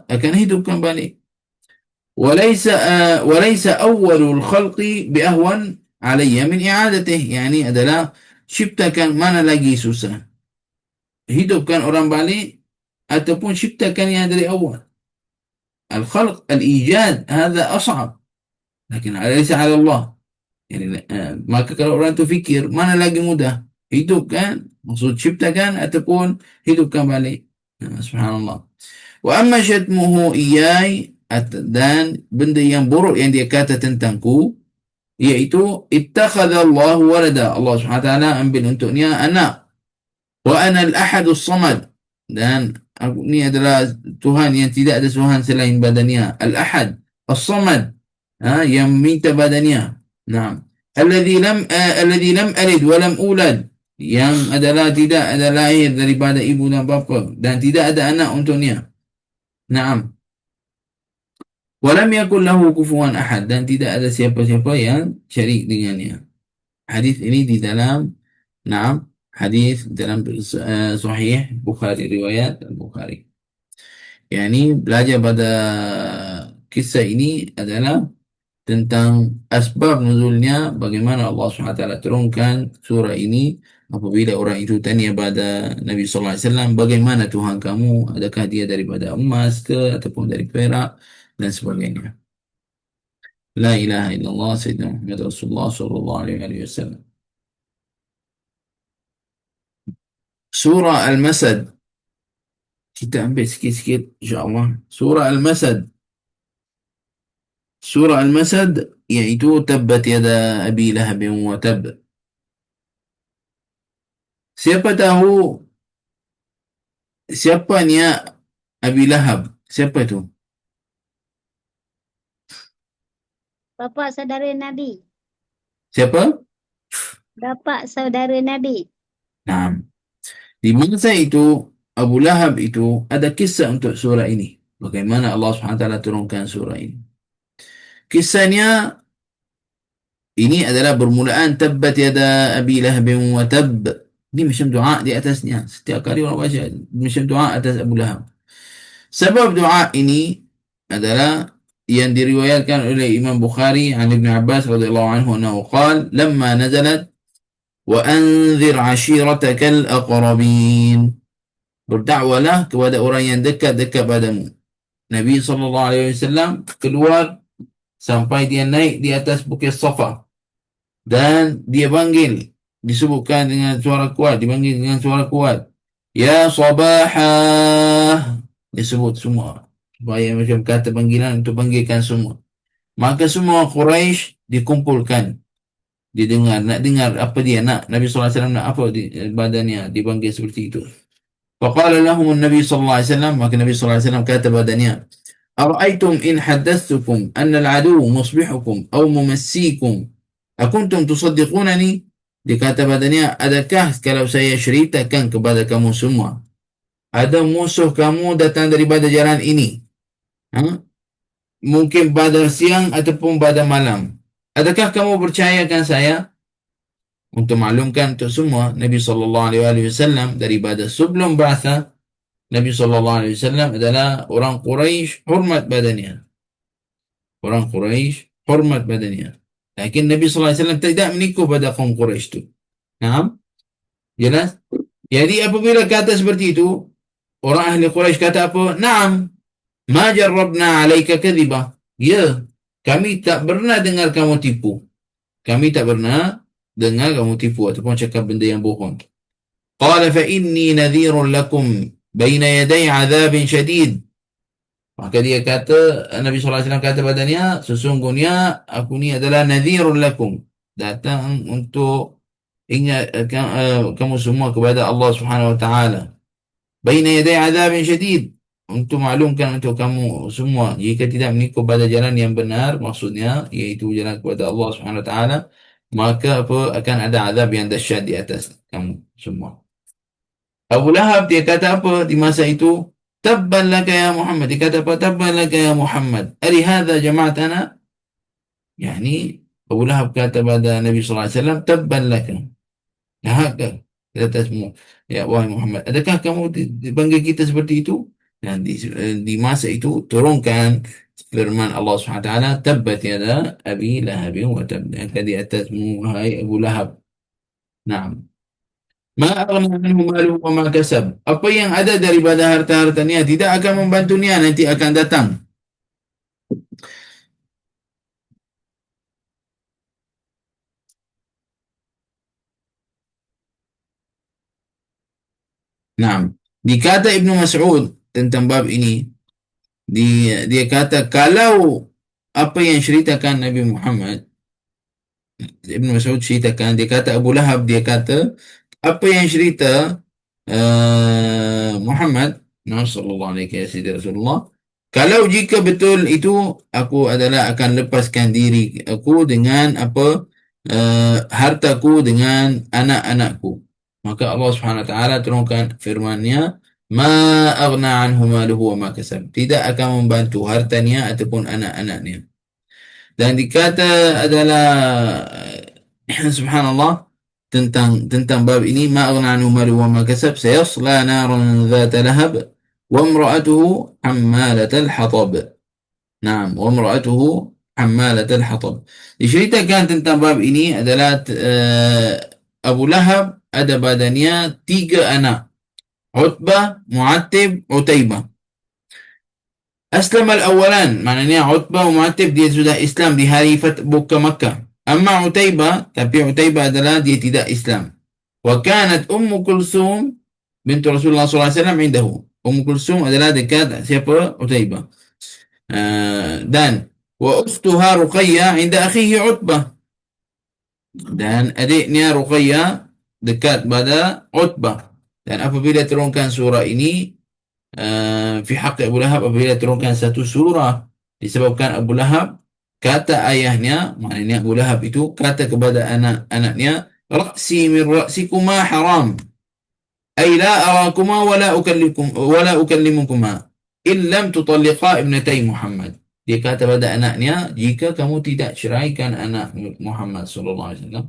akan hidupkan balik. Walaysa awwalul khalqi biahwan alayya min i'adatih. Yani adalah ciptakan mana lagi susah, hidupkan orang balik ataupun ciptakan yang dari awal. Al-khalq, al-ijad, hadha as'ab. Lakin alaysa ala Allah. Yani, maka kalau orang tu fikir mana lagi mudah, hidupkan, maksud ciptakan ataupun hidupkan balik. Subhanallah. Wa amma syatmuhu iyai, dan benda yang buruk yang dia kata tentangku, iaitu ittakhadallahu walada, Allah SWT ambil untuknya anak. Wa ana al-ahadus samad, dan aku ni adalah Tuhan yang tidak ada Tuhan selain badannya. Al-ahad, as-samad, yang minta badannya. Nah, alladhi lam alid wa lam ulad, yang adalah tidak ada lahir daripada ibu dan bapa dan tidak ada anak untuknya. Naam. Wa lam yakul lahu kufuwan ahad, dan tidak ada siapa-siapa yang syarik dengannya. Hadis ini di dalam hadis dalam sahih Bukhari, riwayat Al-Bukhari. Yani belajar pada kisah ini adalah tentang asbab nuzulnya, bagaimana Allah SWT turunkan surah ini apabila orang itu tanya pada Nabi sallallahu alaihi wasallam, bagaimana Tuhan kamu, adakah dia daripada emas ke ataupun dari perak dan sebagainya. La ilaha illallah sayyidina Muhammad Rasulullah sallallahu alaihi wasallam. Surah Al-Masad, kita ambil sikit-sikit insya-Allah. Surah Al-Masad iaitu tabbat yada abi lahab wa tab. Siapa tahu siapa ni Abi Lahab? Siapa itu? Bapa saudara Nabi. Siapa? Bapa saudara Nabi. Nah, di masa itu Abu Lahab itu ada kisah untuk surah ini. Bagaimana Allah SWT turunkan surah ini. Kisahnya ini adalah bermulaan tabbat yada abi lahab wa tab. Ini macam doa di atasnya. Setiap kali orang baca macam doa atas Abu Lahab. Sebab doa ini adalah yang diriwayatkan oleh Imam Bukhari an Ibn Abbas radhiyallahu anhu annahu qala lamma nazalat wa anzir ashiratakal aqrabin. Berdakwalah kepada orang yang dekat-dekat padamu. Nabi SAW keluar sampai dia naik di atas Bukit Safa. Dan dia panggil, disebutkan dengan suara kuat, dipanggil dengan suara kuat. Ya Sabahah. Dia sebut semua. Supaya macam kata panggilan untuk panggilkan semua. Maka semua Quraisy dikumpulkan. Didengar, nak dengar apa dia nak. Nabi SAW nak apa di badannya dipanggil seperti itu. Faqala lahum Nabi SAW, maka Nabi SAW kata badannya, Ara'aytum in haddathukum anna al-adu musbihukum aw mumassikum akuntum tusaddiqunani? Dia kata badannya, adakah kalau saya ceritakan kepada kamu semua, ada musuh kamu datang daripada jalan ini, ha? Mungkin pada siang ataupun pada malam, adakah kamu percayakan saya? Untuk maklumkan untuk semua, Nabi SAW daripada sebelum ba'athah, Nabi SAW adalah orang Quraisy hormat badannya. Orang Quraisy hormat badannya. Lakin Nabi SAW tidak menipu pada kaum Quraisy itu. Nah, jelas? Jadi apabila kata seperti itu, orang ahli Quraisy kata apa? Naam, ma jarrabna alaika kadhiba. Ya, kami tak pernah dengar kamu tipu. Kami tak pernah dengar kamu tipu ataupun cakap benda yang bohong. Qala fa inni nadhirun lakum baina yaday azabin syadid. Maka dia kata, Nabi SAW kata padanya, sesungguhnya aku ni adalah nadhirun lakum. Datang untuk ingat kamu semua kepada Allah Subhanahu Wa Taala. Baina yaday azabin syadid. Untuk maklumkan untuk kamu semua, jika tidak mengikut pada jalan yang benar, maksudnya, iaitu jalan kepada Allah Subhanahu Wa Taala, maka apa akan ada azab yang dahsyat di atas kamu semua. Abu Lahab dia kata apa di masa itu? Tabban laka ya Muhammad. Dia kata apa? Tabban laka ya Muhammad. Ali hadha jama'atana? Yani Abu Lahab kata pada Nabi SAW, Tabban laka. Dahakah? Kata semua. Ya wahai Muhammad, adakah kamu dipanggil kita seperti itu? Dan di masa itu turunkan firman Allah SWT, Tabbat yada Abi Lahab wa tab. Yang di atasmu, wahai Abu Lahab. Naam. Ma aghna anhu maluhu wa ma kasab. Apa yang ada daripada harta-hartanya tidak akan membantunya, nanti akan datang. Naam. Dikata Ibnu Mas'ud tentang bab ini, dia kata kalau apa yang ceritakan Nabi Muhammad, Ibnu Mas'ud ceritakan, dia kata Abu Lahab, dia kata apa yang cerita Muhammad sallallahu alaihi wasallam, kalau jika betul itu, aku adalah akan lepaskan diri aku dengan apa hartaku dengan anak-anakku. Maka Allah Subhanahu wa taala turunkan firman-Nya, ma aghna anhu maluhu wa ma kasab. Tidak akan membantu hartanya ataupun anak-anaknya. Dan dikata adalah subhanallah tentang bab ini, ma aghna anhu maluhu wa ma kasab sayasla naran dhata lahab wa imra'atuhu hammalatal hatab. Naam, wa imra'atuhu hammalatal hatab. Diceritakan tentang bab ini adalah Abu Lahab ada badannya 3 anak. Utbah, Mu'attib, Utaibah. Aslam al-awalan, maknanya Utbah wa Mu'attib dia sudah Islam di hari buka Makkah. Amma Utaibah, tapi Utaibah adalah dia tidak Islam. Wa kanat Ummu Kulsum bintu Rasulullah SAW indahu. Ummu Kulsum adalah dekat siapa? Utaibah. Dan wa ukhtuha Ruqayyah inda akhihi Utbah. Dan adiknya Ruqayyah dekat pada Utbah. Dan apabila turunkan surah ini fi haqq Abu Lahab, apabila turunkan satu surah disebabkan Abu Lahab, kata ayahnya, maknanya Abu Lahab itu kata kepada anak-anaknya, ra'si min ra'sikuma haram, ay la arakuma wala ukallimukuma illam tutalliqa ibnatay Muhammad. Dia kata pada anaknya, jika kamu tidak ceraikan anak Muhammad sallallahu alaihi wasallam,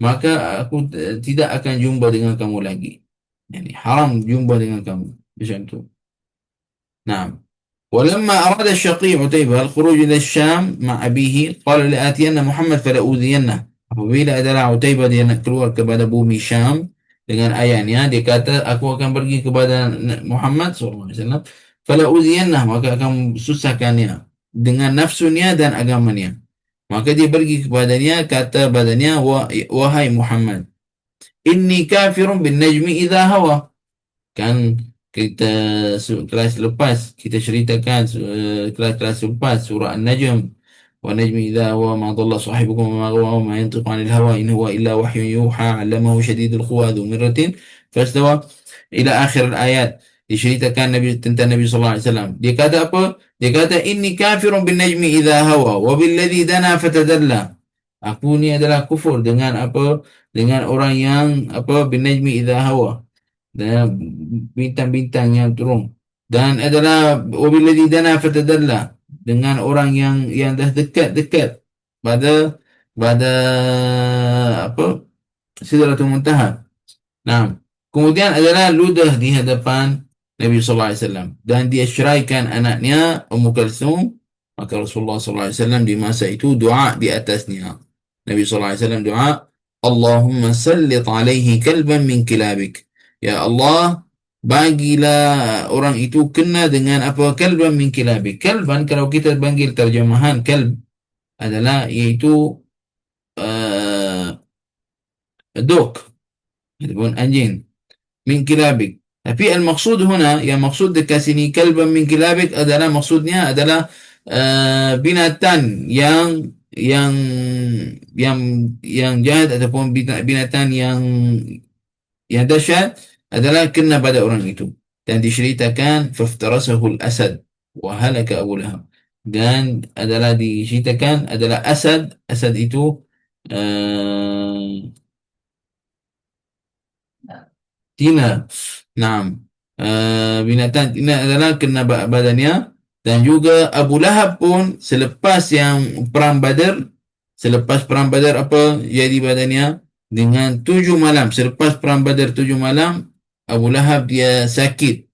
maka aku tidak akan jumpa dengan kamu lagi. Yani haram jumpa dengan kamu. Macam tu. Naam. ولما أراد الشقي عتيبة الخروج إلى الشام مع أبيه قال لآتين محمد فلأوذينه. Apabila adalah Utaibah dia nak keluar kepada bumi Syam dengan ayahnya, dia kata aku akan pergi kepada Muhammad SAW, fala uziyannah, maka akan susahkannya dengan nafsunya dan agamanya. Maka dia pergi kepadanya, kata badannya, wahai Muhammad, inni kafirun bin najmi idha hawa. Kan kita kelas lepas kita ceritakan kelas-kelas lepas surah An-Najm, wa najmi idza huwa ma dhalla sahibukum wa ma ghawa wa ma yantiqu 'anil hawa in huwa illa wahyun yuha 'allamahu shadidul quwa dhu mirratin fastawa ila akhir ayat. Diceritakan Nabi tentang Nabi sallallahu alaihi wasallam. Dia kata apa? Dia kata inni kafirun bin najmi idza hawa wa bil ladzi dana fatadalla. Aku ni adalah kufur dengan apa? Dengan orang yang apa? Bin najmi idza hawa, dan bintang-bintang yang turun, dan adalah wabilladzi dana fatadalla, dengan orang yang dah dekat-dekat pada apa, Sidratul Muntaha. Nah, kemudian adalah ludah di hadapan Nabi sallallahu alaihi wasallam dan dia ceraikan anaknya Ummu Kalsum. Maka Rasulullah sallallahu alaihi wasallam di masa itu doa di atasnya. Nabi sallallahu alaihi wasallam doa, Allahumma sallit alaihi kalban min kilabik. Ya Allah, bagilah orang itu kena dengan apa? Kalban min kilabik. Kalban, kalau kita panggil terjemahan kalb, adalah iaitu dog ataupun anjing. Min kilabik. Tapi al-maksud huna, yang maksud dekat sini kalban min kilabik adalah maksudnya adalah binatang yang yang jahat ataupun binatang yang dahsyat adalah kena pada orang itu. Dan diceritakan faftarasahul asad wa halaka Abu Lahab. Dan adalah diceritakan adalah asad itu tina. Naam. Binatang tina adalah kena badannya. Dan juga Abu Lahab pun selepas perang Badar apa jadi badannya? Dengan 7 malam. Selepas perang Badar 7 malam, Abu Lahab dia sakit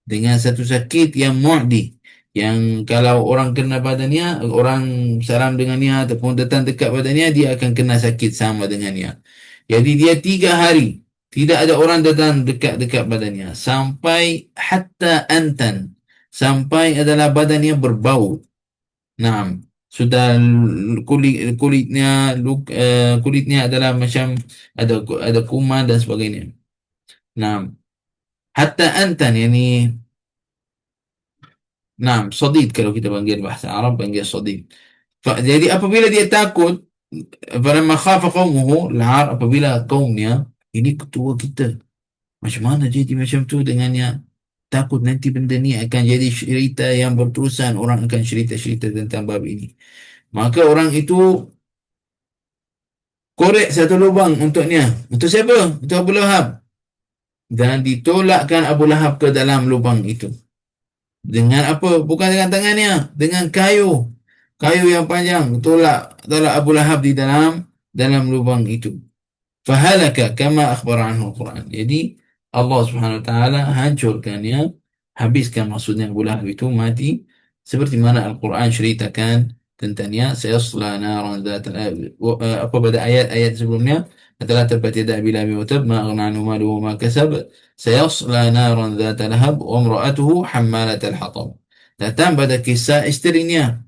dengan satu sakit yang mu'di, yang kalau orang kena badannya, orang salam dengannya ataupun datang dekat badannya, dia akan kena sakit sama dengannya. Jadi dia 3 hari tidak ada orang datang dekat badannya, sampai hatta antan, sampai adalah badannya berbau. Naam. Sudah kulitnya adalah macam ada kuman dan sebagainya. Naam. Hatta antan, yani naam, sadid, kalau kita panggil bahasa Arab panggil sadid. Jadi apabila dia takut, falamma khafa qaumuhu al-'ar, apabila kaumnya, ini ketua kita, macam mana jadi macam tu dengannya, takut nanti benda ni akan jadi cerita yang berterusan, orang akan cerita-cerita tentang bab ini. Maka orang itu korek satu lubang untuknya. Untuk siapa? Untuk Abu Lahab. Dan ditolakkan Abu Lahab ke dalam lubang itu. Dengan apa? Bukan dengan tangannya, dengan kayu. Kayu yang panjang, tolak Abu Lahab di dalam lubang itu. Fahalaka kama akhbar anhu al-Quran. Jadi Allah Subhanahu wa taala hancurkannya, habiskan, maksudnya Abu Lahab itu mati seperti mana Al-Quran ceritakan tentangnya. Sayasla naran apa pada ayat-ayat sebelumnya adalah tabbat yada abi lahab wa tab ma aghna anhu maluhu wa ma kasab sayasla naran dzat lahab wa imra'atuhu hammalat al-hatab. Datang pada kisah isterinya.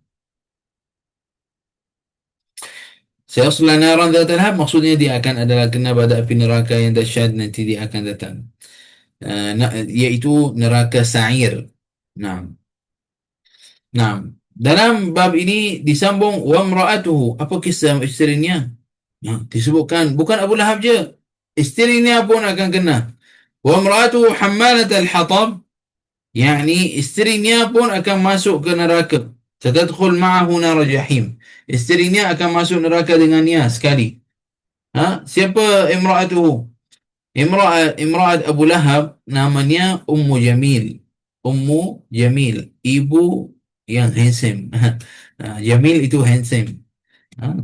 Sayasla naran dzat lahab, maksudnya dia akan adalah kena pada api neraka yang dahsyat, nanti dia akan datang. Iaitu neraka sa'ir. Naam. Naam. Dalam bab ini disambung wa imra'atuhu. Apa kisah isterinya? Disebutkan bukan Abu Lahab je, isterinya pun akan kena. Wa imra'atuhu hammalat al-hatab, yakni isterinya pun akan masuk ke neraka. Satadkhul ma'ahu nar jahim. Isterinya akan masuk neraka dengannya sekali. Siapa imra'atuhu? Imra'at Abu Lahab namanya Ummu Jamil. Ummu Jamil, ibu yang handsome. Jamil itu handsome.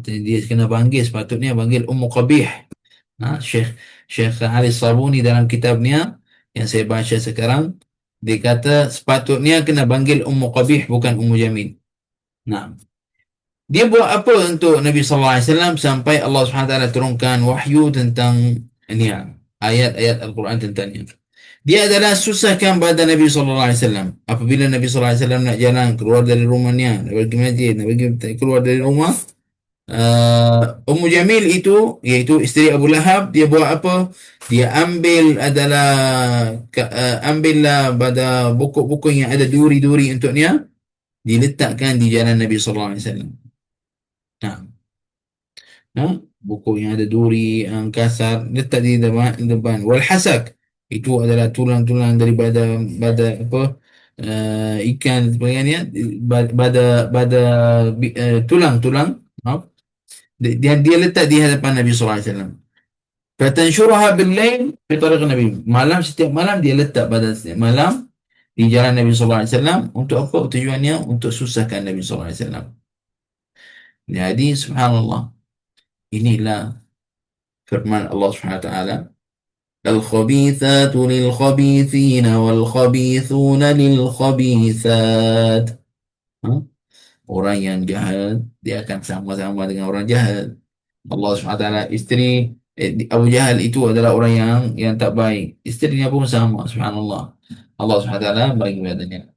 Dia kena panggil, sepatutnya panggil Ummu Qabih. Syekh Ali Sabuni dalam kitabnya yang saya baca sekarang, dia kata sepatutnya kena panggil Ummu Qabih, bukan Ummu Jamil. Nah, dia buat apa untuk Nabi sallallahu alaihi wasallam sampai Allah Subhanahu wa taala turunkan wahyu tentang ini, ayat-ayat Al-Quran tentangnya. Dia adalah susahkan badan Nabi sallallahu alaihi wasallam. Apabila Nabi sallallahu alaihi wasallam nak jalan keluar dari rumahnya, nak pergi masjid, nak pergi keluar dari rumah, Ummu Jamil itu, iaitu isteri Abu Lahab, dia buat apa? Dia ambillah pada buku-buku yang ada duri-duri untuknya, diletakkan di jalan Nabi sallallahu alaihi wasallam. Nah, buku yang ada duri yang kasar letak di depan. Wal hasak itu adalah tulang-tulang daripada apa, ikan dan sebagainya, pada tulang-tulang, maaf, dia letak di hadapan Nabi sallallahu alaihi wasallam. Fatansyuraha bil-lail fi tariq Nabi. Malam, setiap malam dia letak pada setiap malam di jalan Nabi sallallahu alaihi wasallam. Untuk apa? Tujuannya untuk susahkan Nabi sallallahu alaihi wasallam. Jadi subhanallah, inilah firman Allah Subhanahu wa taala, al-khabithatu lil-khabithina wal-khabithuna lil-khabithat. Ha? Orang yang jahat dia akan sama-sama dengan orang jahat. Allah Subhanahu wa taala, isteri Abu Jahal itu adalah orang yang tak baik. Isterinya pun sama, subhanallah. Allah Subhanahu wa taala bagi padanya.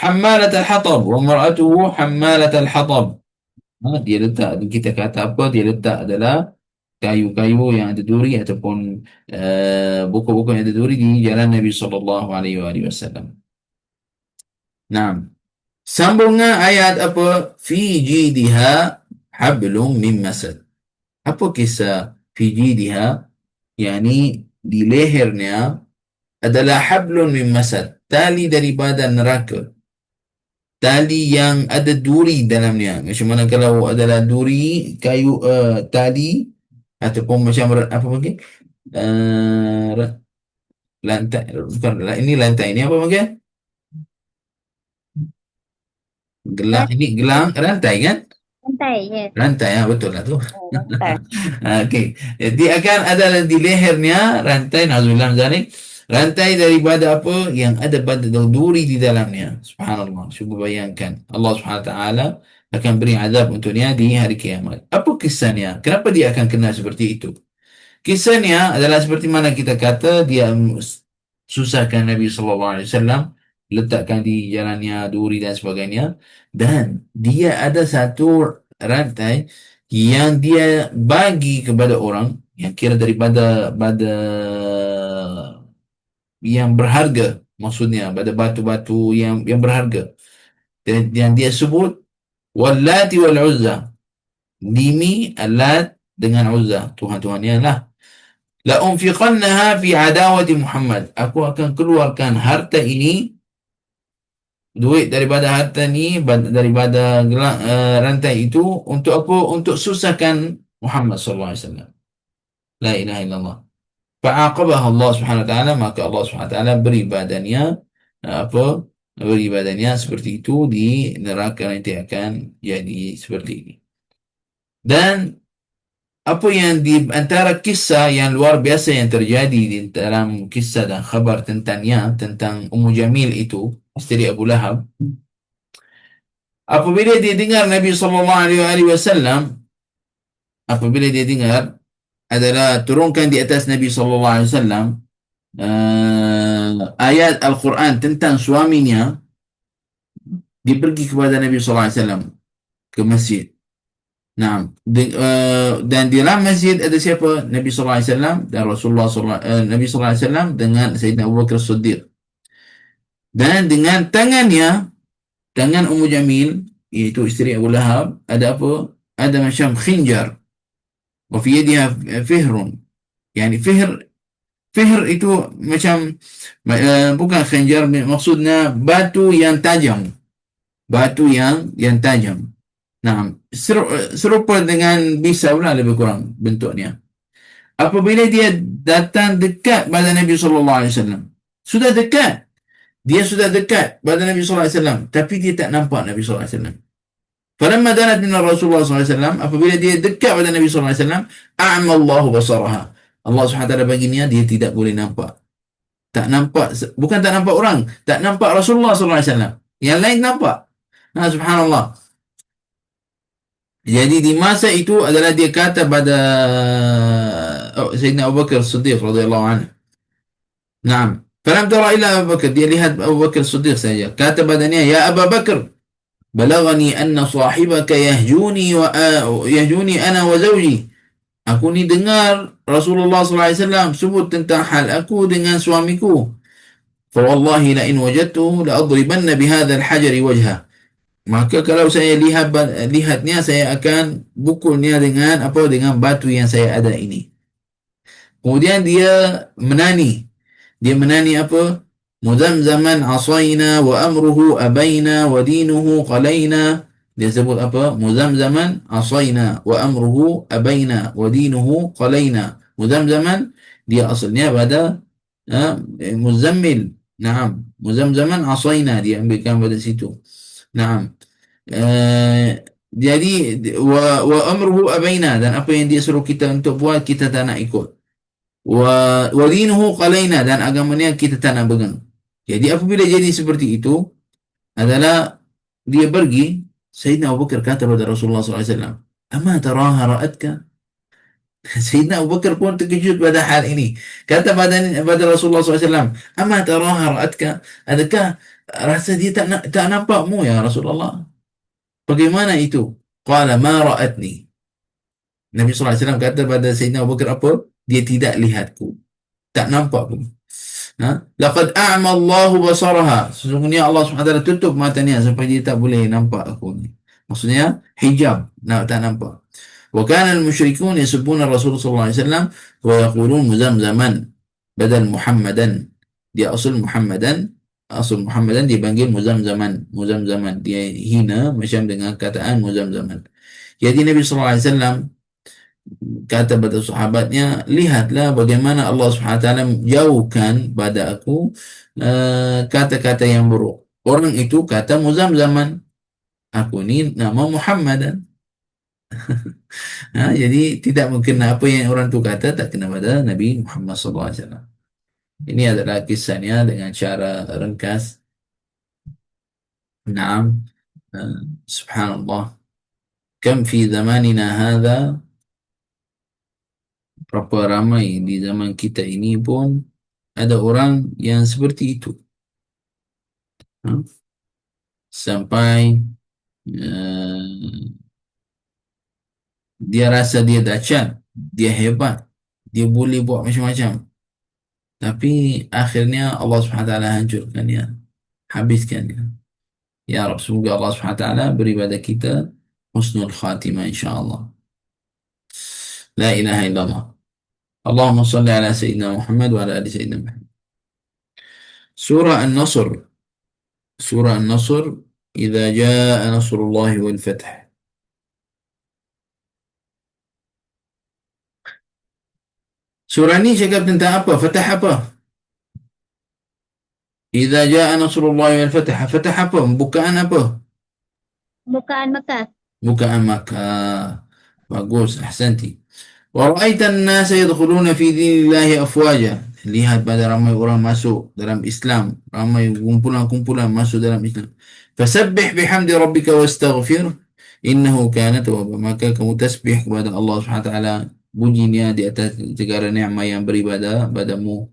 Hammalat al-hatab wa mar'atuhu hammalat al-hatab. Dia letak, kita kata apa? Dia letak adalah kayu-kayu yang ada duri ataupun buku-buku yang ada duri di jalan Nabi sallallahu alaihi wasallam. Nah, sambungan ayat apa? Fi jidha hablum min masad. Apa kisah fi jidha? Yani di lehernya adalah hablun min masad, tali daripada neraka. Tali yang ada duri dalamnya. Macam mana kalau adalah duri, kayu, tali, ataupun macam apa mungkin? Lantai, bukan, ini lantai, ini apa mungkin? Gelang, ini gelang, rantai kan? Santai, ya. Rantai, ya, betul lah tu. Rantai. Okey. Dia akan ada di lehernya rantai, nauzubillah min zalik. Rantai daripada apa? Yang ada pada duri di dalamnya. Subhanallah. Cuba bayangkan. Allah Subhanahu wa taala akan beri azab untuknya di hari kiamat. Apa kisahnya? Kenapa dia akan kena seperti itu? Kisahnya adalah seperti mana kita kata, dia susahkan Nabi sallallahu alaihi wasallam, letakkan di jalannya duri dan sebagainya, dan dia ada satu rantai yang dia bagi kepada orang yang kira daripada yang berharga, maksudnya pada batu-batu yang berharga, dan yang dia sebut Wallati wal Uzza, Limi, Allat dengan Uzza, Tuhan-Tuhannya lah. La unfiqannaha fi adawati Muhammad. Aku akan keluarkan harta ini, duit daripada harta ni, daripada rantai itu, untuk apa? Untuk susahkan Muhammad sallallahu alaihi wasallam. La ilaha illallah. Fa'aqabaha Allah Subhanahu wa taala, maka Allah Subhanahu wa taala beri badannya apa? Beri badannya seperti itu di neraka, nanti akan jadi seperti ini. Dan apa yang di antara kisah yang luar biasa yang terjadi di dalam kisah dan khabar tentangnya, tentang Ummu Jamil itu, isteri Abu Lahab, apabila dia dengar Nabi sallallahu alaihi wasallam, apabila dia dengar adalah turunkan di atas Nabi sallallahu alaihi wasallam ayat Al-Quran tentang suaminya, dia pergi kepada Nabi sallallahu alaihi wasallam ke masjid. Nah, dan di dalam masjid ada siapa? Nabi sallallahu alaihi wasallam dan Nabi sallallahu alaihi wasallam dengan Sayyidina Abu Bakar Siddiq. Dan dengan tangan Ummu Jamil, iaitu isteri Abu Lahab, ada apa? Ada macam khinjar. Wa fi yadiha fihrun. Yani fihr itu macam bukan khinjar, maksudnya batu yang tajam. Batu yang tajam. Nah, serupa dengan pisau lah lebih kurang bentuknya. Apabila dia datang dekat pada Nabi sallallahu alaihi wasallam, sudah dekat. Dia sudah dekat pada Nabi sallallahu alaihi wasallam, tapi dia tak nampak Nabi sallallahu alaihi wasallam. Falamma danat min Rasulullah sallallahu alaihi wasallam, apabila dia dekat pada Nabi sallallahu alaihi wasallam, a'ma Allahu basaraha. Allah Subhanahu wa taala baginya dia tidak boleh nampak. Tak nampak, bukan tak nampak orang, tak nampak Rasulullah sallallahu alaihi wasallam. Yang lain nampak. Nah, subhanallah. Jadi di masa itu adalah dia kata pada Sayyidina Abu Bakar Siddiq radhiyallahu anhu, Naam. Falam tara illa Abu Bakar. Dia lihat Abu Bakar Siddiq saja. Kata badannya, ya Abu Bakar, balagani anna sahibaka yahjuni ana wa zawji. Aku ni dengar Rasulullah SAW sebut tentang hal aku dengan suamiku. Fawallahi la in wajadtuhu la adribanna bihadha al-hajari wajha. Maka kalau saya lihatnya, saya akan pukulnya dengan batu yang saya ada ini. Kemudian dia menani apa? Muzamzaman asayna wa amruhu abayna wa dinuhu qalayna. Dia sebut apa? Muzamzaman asayna wa amruhu abayna wa dinuhu qalayna. Muzamzaman dia asalnya pada muzammil. Naam. Muzamzaman asayna dia ambilkan pada situ. Naam. Jadi wa amruhu abayna, dan apa yang dia suruh kita untuk buat kita tak nak ikut. Wa dinuhu qalaina, dan agamanya kita tak nak pegang. Jadi apabila jadi seperti itu adalah dia pergi, Sayyidina Abu Bakar kata kepada Rasulullah SAW, "Ama taraha ra'atka?" Sayyidina Abu Bakar pun terkejut pada hal ini. Kata pada Rasulullah SAW, "Ama taraha ra'atka?" Adakah rasa dia tak nampakmu ya Rasulullah? Bagaimana itu? Qala ma ra'atni. Nabi SAW kata pada Sayyidina Abu Bakar apa? Dia tidak lihatku. Tak nampak pun. Laqad a'ma Allahu basaraha. Sesungguhnya Allah SWT tutup matanya sampai dia tak boleh nampak aku ni. Maksudnya hijab, tak nampak. Wa kana al-musyrikun yasubbuna Rasulullah SAW wa yaqulun muzamzaman badal Muhammadan. Dia asal Muhammadan dipanggil muzamzaman. Dia hina macam dengan kataan muzamzaman. Jadi Nabi SAW kata pada sahabatnya, lihatlah bagaimana Allah SWT jauhkan pada aku kata-kata yang buruk. Orang itu kata muzamzaman, aku ni nama Muhammadan. Jadi tidak mungkin apa yang orang tu kata tak kena pada Nabi Muhammad SAW. Ini adalah kisahnya dengan cara ringkas. Naam. Subhanallah. Kam fi zamanina hadha, berapa ramai di zaman kita ini pun ada orang yang seperti itu. Sampai dia rasa dia dahsyat, dia hebat, dia boleh buat macam-macam. Tapi akhirnya Allah SWT hancurkannya, habiskannya. Ya Rabb, semoga Allah SWT beri pada kita husnul khatimah insyaAllah. La ilaha illallah. Allahumma salli ala Sayyidina Muhammad wa ala ali Sayyidina Muhammad. Surah An-Nasr. Surah An-Nasr, idza jaa nasrullahi wal fath. Surah ni cakap tentang apa? Fatah apa? Idza jaa nasrullahi wal fath. Fatah apa? Bukaan apa? Bukaan Mekah. Bukaan Makkah. Bagus, ahsanti. Wa ra'aitan nasa yadkhuluna fi dinillahi afwaja. Lihat pada ramai orang masuk dalam Islam, ramai kumpulan-kumpulan masuk dalam Islam. Fasabbih bihamdi rabbika wastaghfir innahu kana tawwaba. Maka kamu tasbih kepada Allah SWT, pujinya di atas segala nikmat yang beri padamu.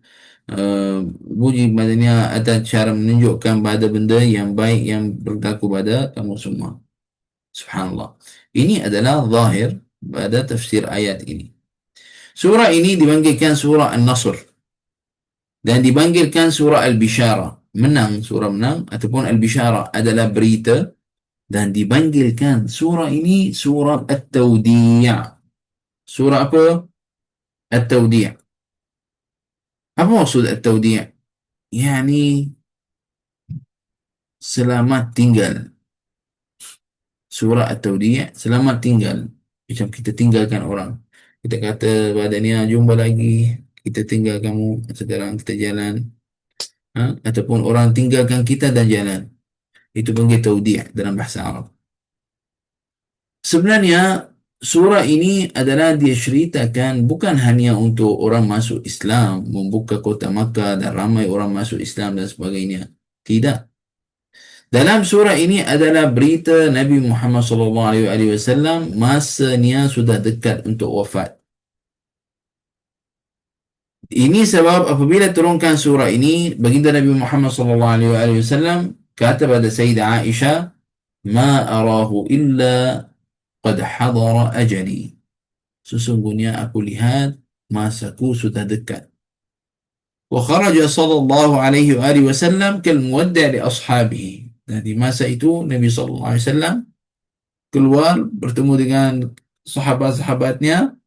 Puji padanya atas cara menunjukkan pada benda yang baik yang berlaku pada kamu semua. Subhanallah. Ini adalah zahir pada tafsir ayat ini. Surah ini dipanggilkan surah An-Nasr dan dipanggilkan surah Al-Bishara, surah menang, ataupun Al-Bishara adalah berita, dan dipanggilkan surah ini surah At-Tawdi'. Surah apa? At-Tawdi'. Apa maksud At-Tawdi'? Yani selamat tinggal. Surah At-Tawdi', selamat tinggal. Macam kita tinggalkan orang. Kita kata padanya, jumpa lagi. Kita tinggal kamu, sekarang kita jalan. Ataupun orang tinggalkan kita dan jalan. Itu panggil Tawdi' dalam bahasa Arab. Sebenarnya, surah ini adalah dia ceritakan bukan hanya untuk orang masuk Islam, membuka kota Makkah dan ramai orang masuk Islam dan sebagainya. Tidak. Dalam surah ini adalah berita Nabi Muhammad SAW masanya sudah dekat untuk wafat. Ini sebab apabila turunkan surah ini, baginda Nabi Muhammad sallallahu alaihi wasallam kata pada Sayyidah Aisyah, "Ma arahu illa qad hadara ajali." Sesungguhnya aku lihat masaku sudah dekat. Wa kharaja sallallahu alaihi wasallam kal muwaddi' li ashabihi. Dan di masa itu Nabi sallallahu alaihi wasallam keluar bertemu dengan sahabat-sahabatnya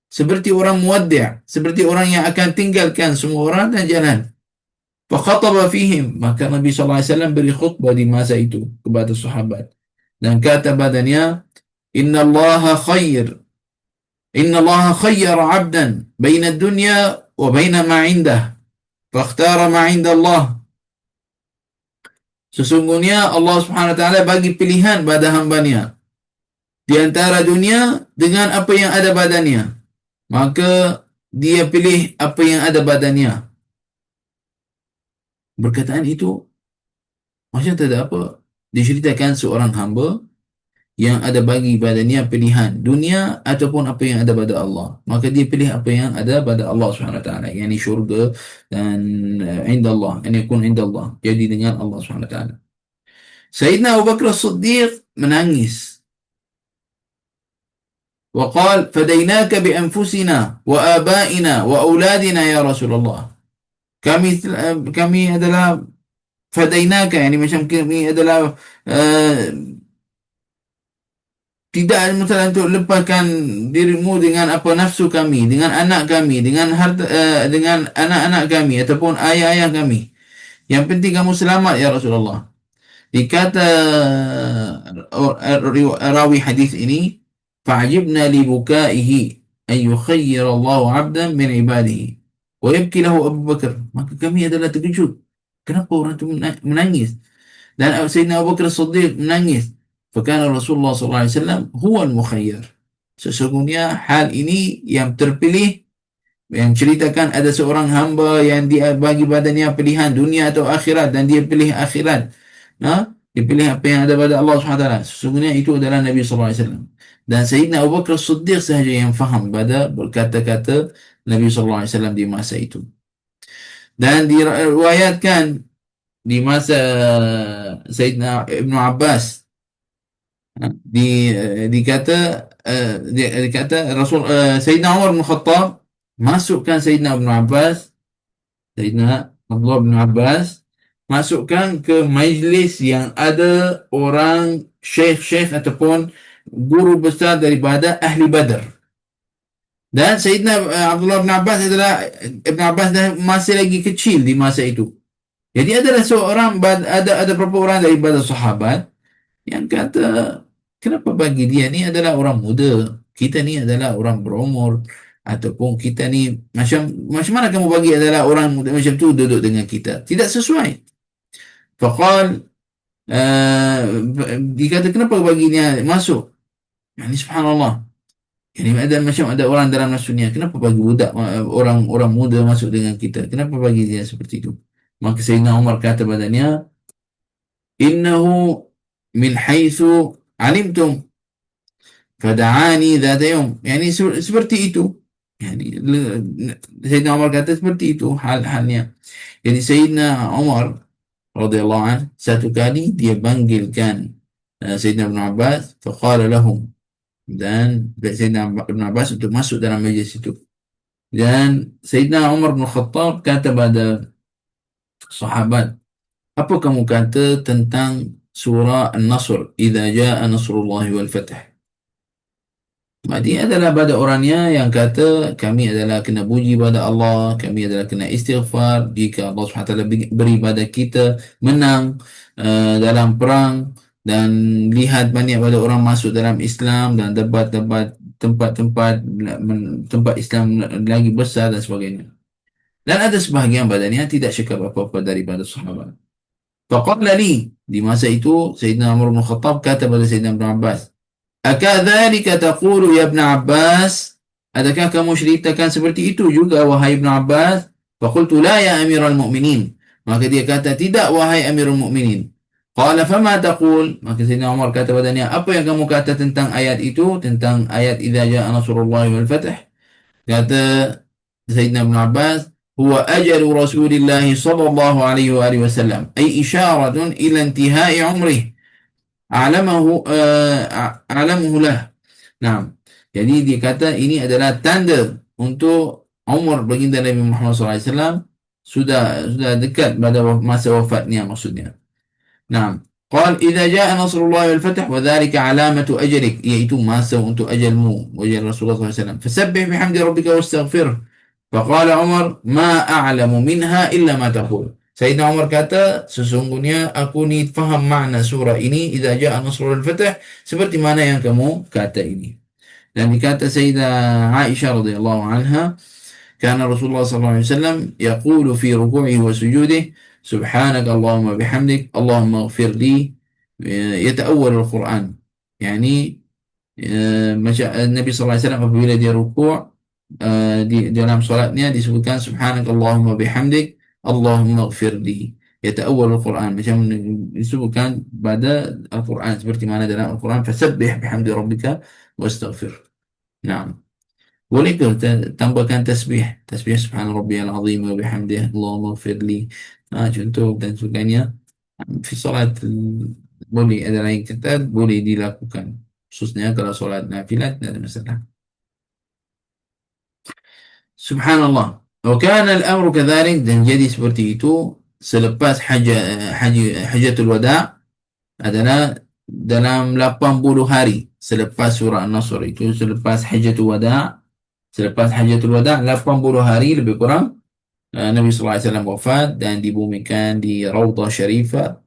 seperti orang muwaddi', seperti orang yang akan tinggalkan semua orang dan jalan. Fakhataba fihim, maka Nabi sallallahu alaihi wasallam beri khutbah di masa itu kepada sahabat dan kata padanya, Inna Allah khair, Inna Allah khayyara 'abdan baina dunya wa baina ma 'indah, fakhtara ma 'inda Allah. Sesungguhnya Allah Subhanahu wa taala bagi pilihan pada hamba-Nya di antara dunia dengan apa yang ada padanya. Maka dia pilih apa yang ada padanya. Perkataan itu maksudnya tak ada apa. Diceritakan seorang hamba yang ada bagi padanya pilihan dunia ataupun apa yang ada pada Allah. Maka dia pilih apa yang ada pada Allah Subhanahu Wa Taala, yakni syurga dan inda Allah, yang yakun inda Allah. Jadi dengan Allah Subhanahu Wa Taala. Sayyidina Abu Bakar As-Siddiq menangis. وقال فديناك بأنفسنا وآبائنا وأولادنا يا رسول الله. Kami adalah fadainaka, yani macam kami adalah tidak ada masalah untuk lepaskan dirimu dengan apa nafsu kami, dengan anak kami, dengan harta, dengan anak-anak kami ataupun ayah-ayah kami. Yang penting kamu selamat ya Rasulullah. Dikata rawi hadis ini, fa'ajibna li bukaihi an yukhayyira Allah 'abdan min ibadihi wa yabki lahu Abu Bakar. Maka kami adalah terkejut. Kenapa orang itu menangis? Dan Sayyidina Abu Bakar Siddiq menangis. Fakana Rasulullah sallallahu alaihi wasallam huwa al-mukhayyar. Sesungguhnya hal ini yang terpilih, yang ceritakan ada seorang hamba yang dia bagi badannya pilihan dunia atau akhirat dan dia pilih akhirat. Dia pilih apa yang ada pada Allah SWT. Sesungguhnya itu adalah Nabi sallallahu alaihi wasallam. Dan Sayyidina Abu Bakar Siddiq sahaja yang faham pada berkata-kata Nabi sallallahu alaihi wasallam di masa itu. Dan diriwayatkan di masa Sayyidina Ibn Abbas dikata Rasul Sayyidina Umar bin Khattab masukkan Sayyidina Ibn Abbas, Sayyidina Abdullah bin Abbas masukkan ke majlis yang ada orang syekh-syekh ataupun guru besar daripada ahli Badar. Dan Sayyidina Abdullah bin Abbas adalah Ibn Abbas masih lagi kecil di masa itu. Jadi adalah seorang ada beberapa orang daripada sahabat yang kata, kenapa bagi dia ni adalah orang muda, kita ni adalah orang berumur, ataupun kita ni macam mana kamu bagi adalah orang muda macam tu duduk dengan kita? Tidak sesuai. Faqal, dikata kenapa bagi dia masuk? Yani subhanallah. Yani ada orang dalam nafsunya, kenapa bagi budak orang muda masuk dengan kita? Kenapa bagi dia seperti itu? Maka Sayyidina Umar kata padanya, innahu min haitsu alimtum fada'ani dhata yawm. Yani seperti itu. Yani Sayyidina Umar kata seperti itu halnya. Jadi Sayyidina Umar radhiyallahu anhu satu kali dia panggilkan Sayyidina Ibn Abbas, faqala lahum, dan Sayyidina Ibn Abbas untuk masuk dalam majlis itu. Dan Sayyidina Umar bin Khattab kata pada sahabat, apa kamu kata tentang surah An-Nasr, idza jaa nasrullahi wal fath? Dia adalah pada orangnya yang kata kami adalah kena puji pada Allah, kami adalah kena istighfar jika Allah SWT beri pada kita menang dalam perang, dan lihat banyak pada orang masuk dalam Islam dan tempat-tempat tempat Islam lagi besar dan sebagainya. Dan ada sebahagian badannya tidak cakap apa-apa daripada sahabat. Faqala li, di masa itu Sayyidina Umar bin Khattab kata pada Sayyidina Ibn Abbas, akadzalika taqulu ya Ibn Abbas? Adakah kamu ceritakan seperti itu juga wahai Ibn Abbas? Faqultu la ya Amirul Mu'minin. Maka dia kata, tidak wahai Amirul Mu'minin. Qala fama taqul? Maka Sayyidina Umar kata padanya, apa yang kamu kata tentang ayat itu, tentang ayat idza jaa nasrullahi wal fath? Kata Sayyidina Ibn Abbas, هو أجل رسول الله صلى الله عليه وآله وسلم، أي إشارة إلى انتهاء عمره أعلمه له. Nah, jadi dia kata ini adalah tanda untuk umur baginda Nabi Muhammad SAW sudah dekat pada masa wafatnya maksudnya. نعم. قال إذا جاء نصر الله والفتح وذلك علامة أجلك، yaitu masa untuk ajalmu wajal Rasulullah SAW. فسبح بحمد ربك واستغفره. فقال عمر ما أعلم منها إلا ما تقول. Sayyidina Umar kata, sesungguhnya aku ni faham makna surah ini, إذا جاء نصر الله والفتح, seperti mana yang kamu kata ini. Dan dikata Sayyidah Aisyah radhiyallahu anha, كان رسول الله صلى الله عليه وسلم يقول في ركوعه وسجوده سبحانك اللهم وبحمدك اللهم اغفر لي، يتأول القرآن. يعني Nabi sallallahu alaihi wasallam apabila dia rukuk di dalam solatnya disebutkan subhanaka Allahumma bihamdik Allahumma ighfirli, yata'awwal al-Quran, macam disebutkan pada Al-Quran seperti mana dalam Al-Quran fasabbih bihamdi rabbika wastaghfir. Nah, boleh ke tambahkan tasbih, tasbih subhan rabbiyal azim wa bihamdihi Allahumma ighfirli, contoh dan sebagainya. Fi solat boleh, ada lain kata boleh dilakukan, khususnya kalau solat nafilat tidak ada masalah. Subhanallah. Wa kana al-amru kadhalik, dan jadi seperti itu selepas hajatul wada' adalah dalam 80 hari selepas surah An-Nasr itu, selepas hajatul wada', 80 hari lebih kurang Nabi sallallahu alaihi wasallam wafat dan dibumikan di Raudhah Syarifah.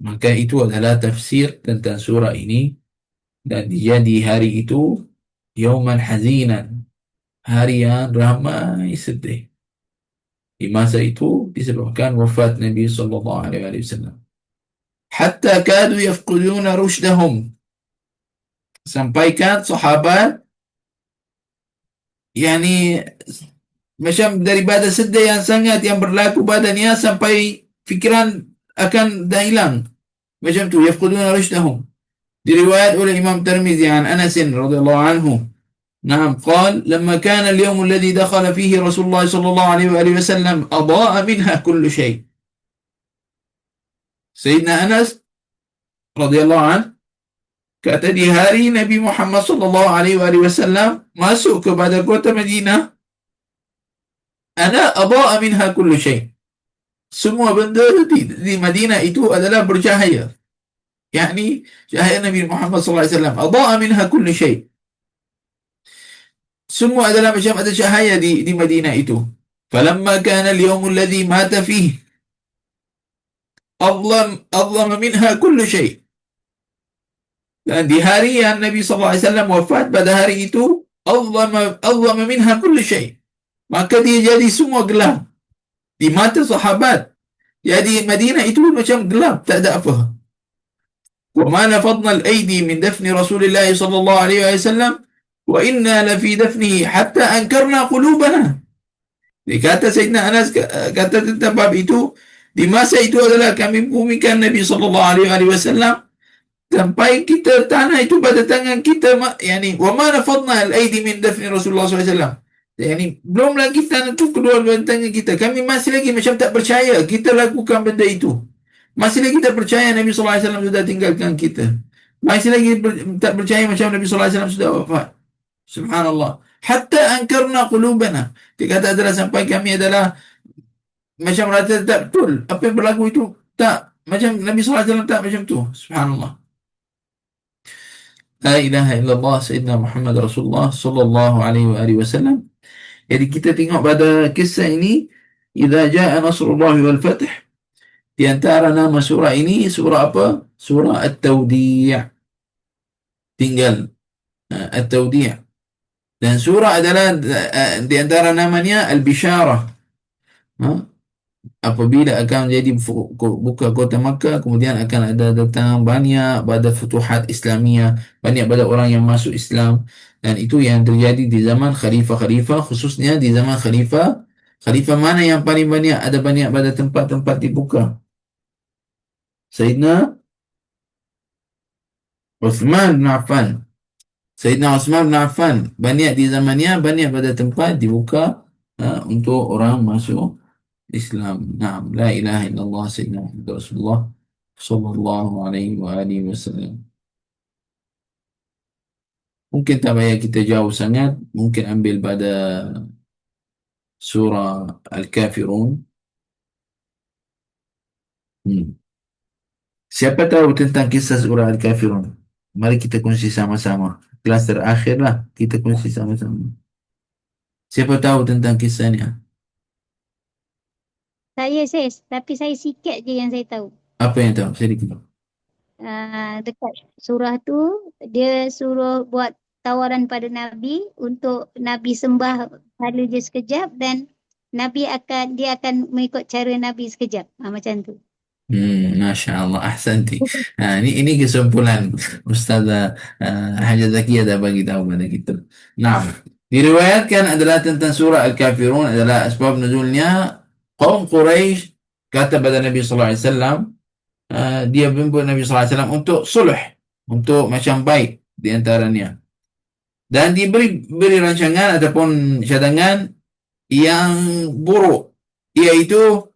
Maka itu adalah tafsir tentang surah ini. Dan jadi hari itu yauman hazinan, hari yang ramai sedih. Di masa itu disebabkan wafat Nabi sallallahu alaihi wasallam. Hatta kadu yafquduna rushdahum, sampaikan sahabat yani macam daripada sedih yang sangat yang berlaku badannya sampai fikiran akan dah hilang. Macam tu, yafquduna rushdahum. Diriwayat oleh Imam Tirmizi an Anas radhiyallahu anhu, نعم قال لما كان اليوم الذي دخل فيه رسول الله صلى الله عليه وآله وسلم أضاء منها كل شيء. Sayyidina Anas radhiyallahu anhu kata di hari Nabi Muhammad sallallahu alaihi wasallam masuk kepada kota Madinah, ana adaa minha kullu shay, semua benda di Madinah itu adalah bercahaya, yakni cahaya Nabi Muhammad sallallahu alaihi wasallam, adaa minha kullu shay, semua adalah macam ada cahaya di Madinah itu. Falamma kana al-yawm alladhi mata fihi أظلم منها كل شيء. Dan di hari yang Nabi SAW wafat, pada hari itu أظلم منها كل شيء, maka dia jadi semua gelap di mata sahabat. Jadi Madinah itu macam gelap, tak ada apa. وما نفضنا الأيدي من دفن رسول الله صلى الله عليه وسلم وإنا لفي دفنه حتى أنكرنا قلوبنا. Dikata Sayyidina Anas kata tentang bab itu, di masa itu adalah kami bumikan Nabi SAW sampai kita tanah itu pada tangan kita, yani wa ma nafadna al-aidi min dafni Rasulullah SAW, yani belum lagi tanah itu kedua tangan kita, kami masih lagi macam tak percaya kita lakukan benda itu, masih lagi tak percaya Nabi SAW sudah tinggalkan kita, masih lagi tak percaya macam Nabi SAW sudah wafat. Subhanallah. Hatta ankarna qulubana, dikata adalah sampai kami adalah macam rasa tak betul apa yang berlaku itu, tak macam Nabi SAW, tak macam tu. Subhanallah. La ilaha illallah Sayyidina Muhammad Rasulullah sallallahu alaihi wasallam. Jadi kita tengok pada kisah ini, idza jaa nasrullahi wal fath, di antara nama surah ini surah apa? Surah At-Tawdi'. Tinggal At-Tawdi'. Dan surah adalah di antara namanya Al-Bisharah. Apabila akan jadi buka kota Makkah, kemudian akan ada datang banyak pada futuhat Islamiyah, banyak pada orang yang masuk Islam, dan itu yang terjadi di zaman khalifah-khalifah, khususnya di zaman khalifah mana yang paling banyak ada banyak pada tempat-tempat dibuka? Sayyidina Uthman bin Affan. Sayyidina Uthman bin Affan banyak di zamannya, banyak pada tempat dibuka untuk orang masuk Islam. Naam, la ilaha illallah sayyidina Muhammad Rasulullah sallallahu alaihi wa alihi wasallam. Mungkin tak payah kita jauh sangat, mungkin ambil pada surah Al-Kafirun. Siapa tahu tentang kisah surah Al-Kafirun? Mari kita kongsi sama-sama. Kelas terakhir lah, kita kongsi sama-sama. Siapa tahu tentang kisahnya? Saya, tapi saya sikit je yang saya tahu. Apa yang tahu? Sedikit. Dekat surah tu, dia suruh buat tawaran pada Nabi untuk Nabi sembah pada je sekejap dan dia akan mengikut cara Nabi sekejap. Macam tu. Masya Allah, ahsanti. Nah, ini kesimpulan Ustazah Haja Zakiyah dah bagi tahu pada kita. Nah, diriwayatkan adalah tentang surah Al-Kafirun adalah sebab nuzulnya kaum Quraisy kata pada Nabi sallallahu alaihi wasallam, dia jemput Nabi sallallahu alaihi wasallam untuk sulh, untuk macam baik di antaranya. Dan beri rancangan ataupun cadangan yang buruk, iaitu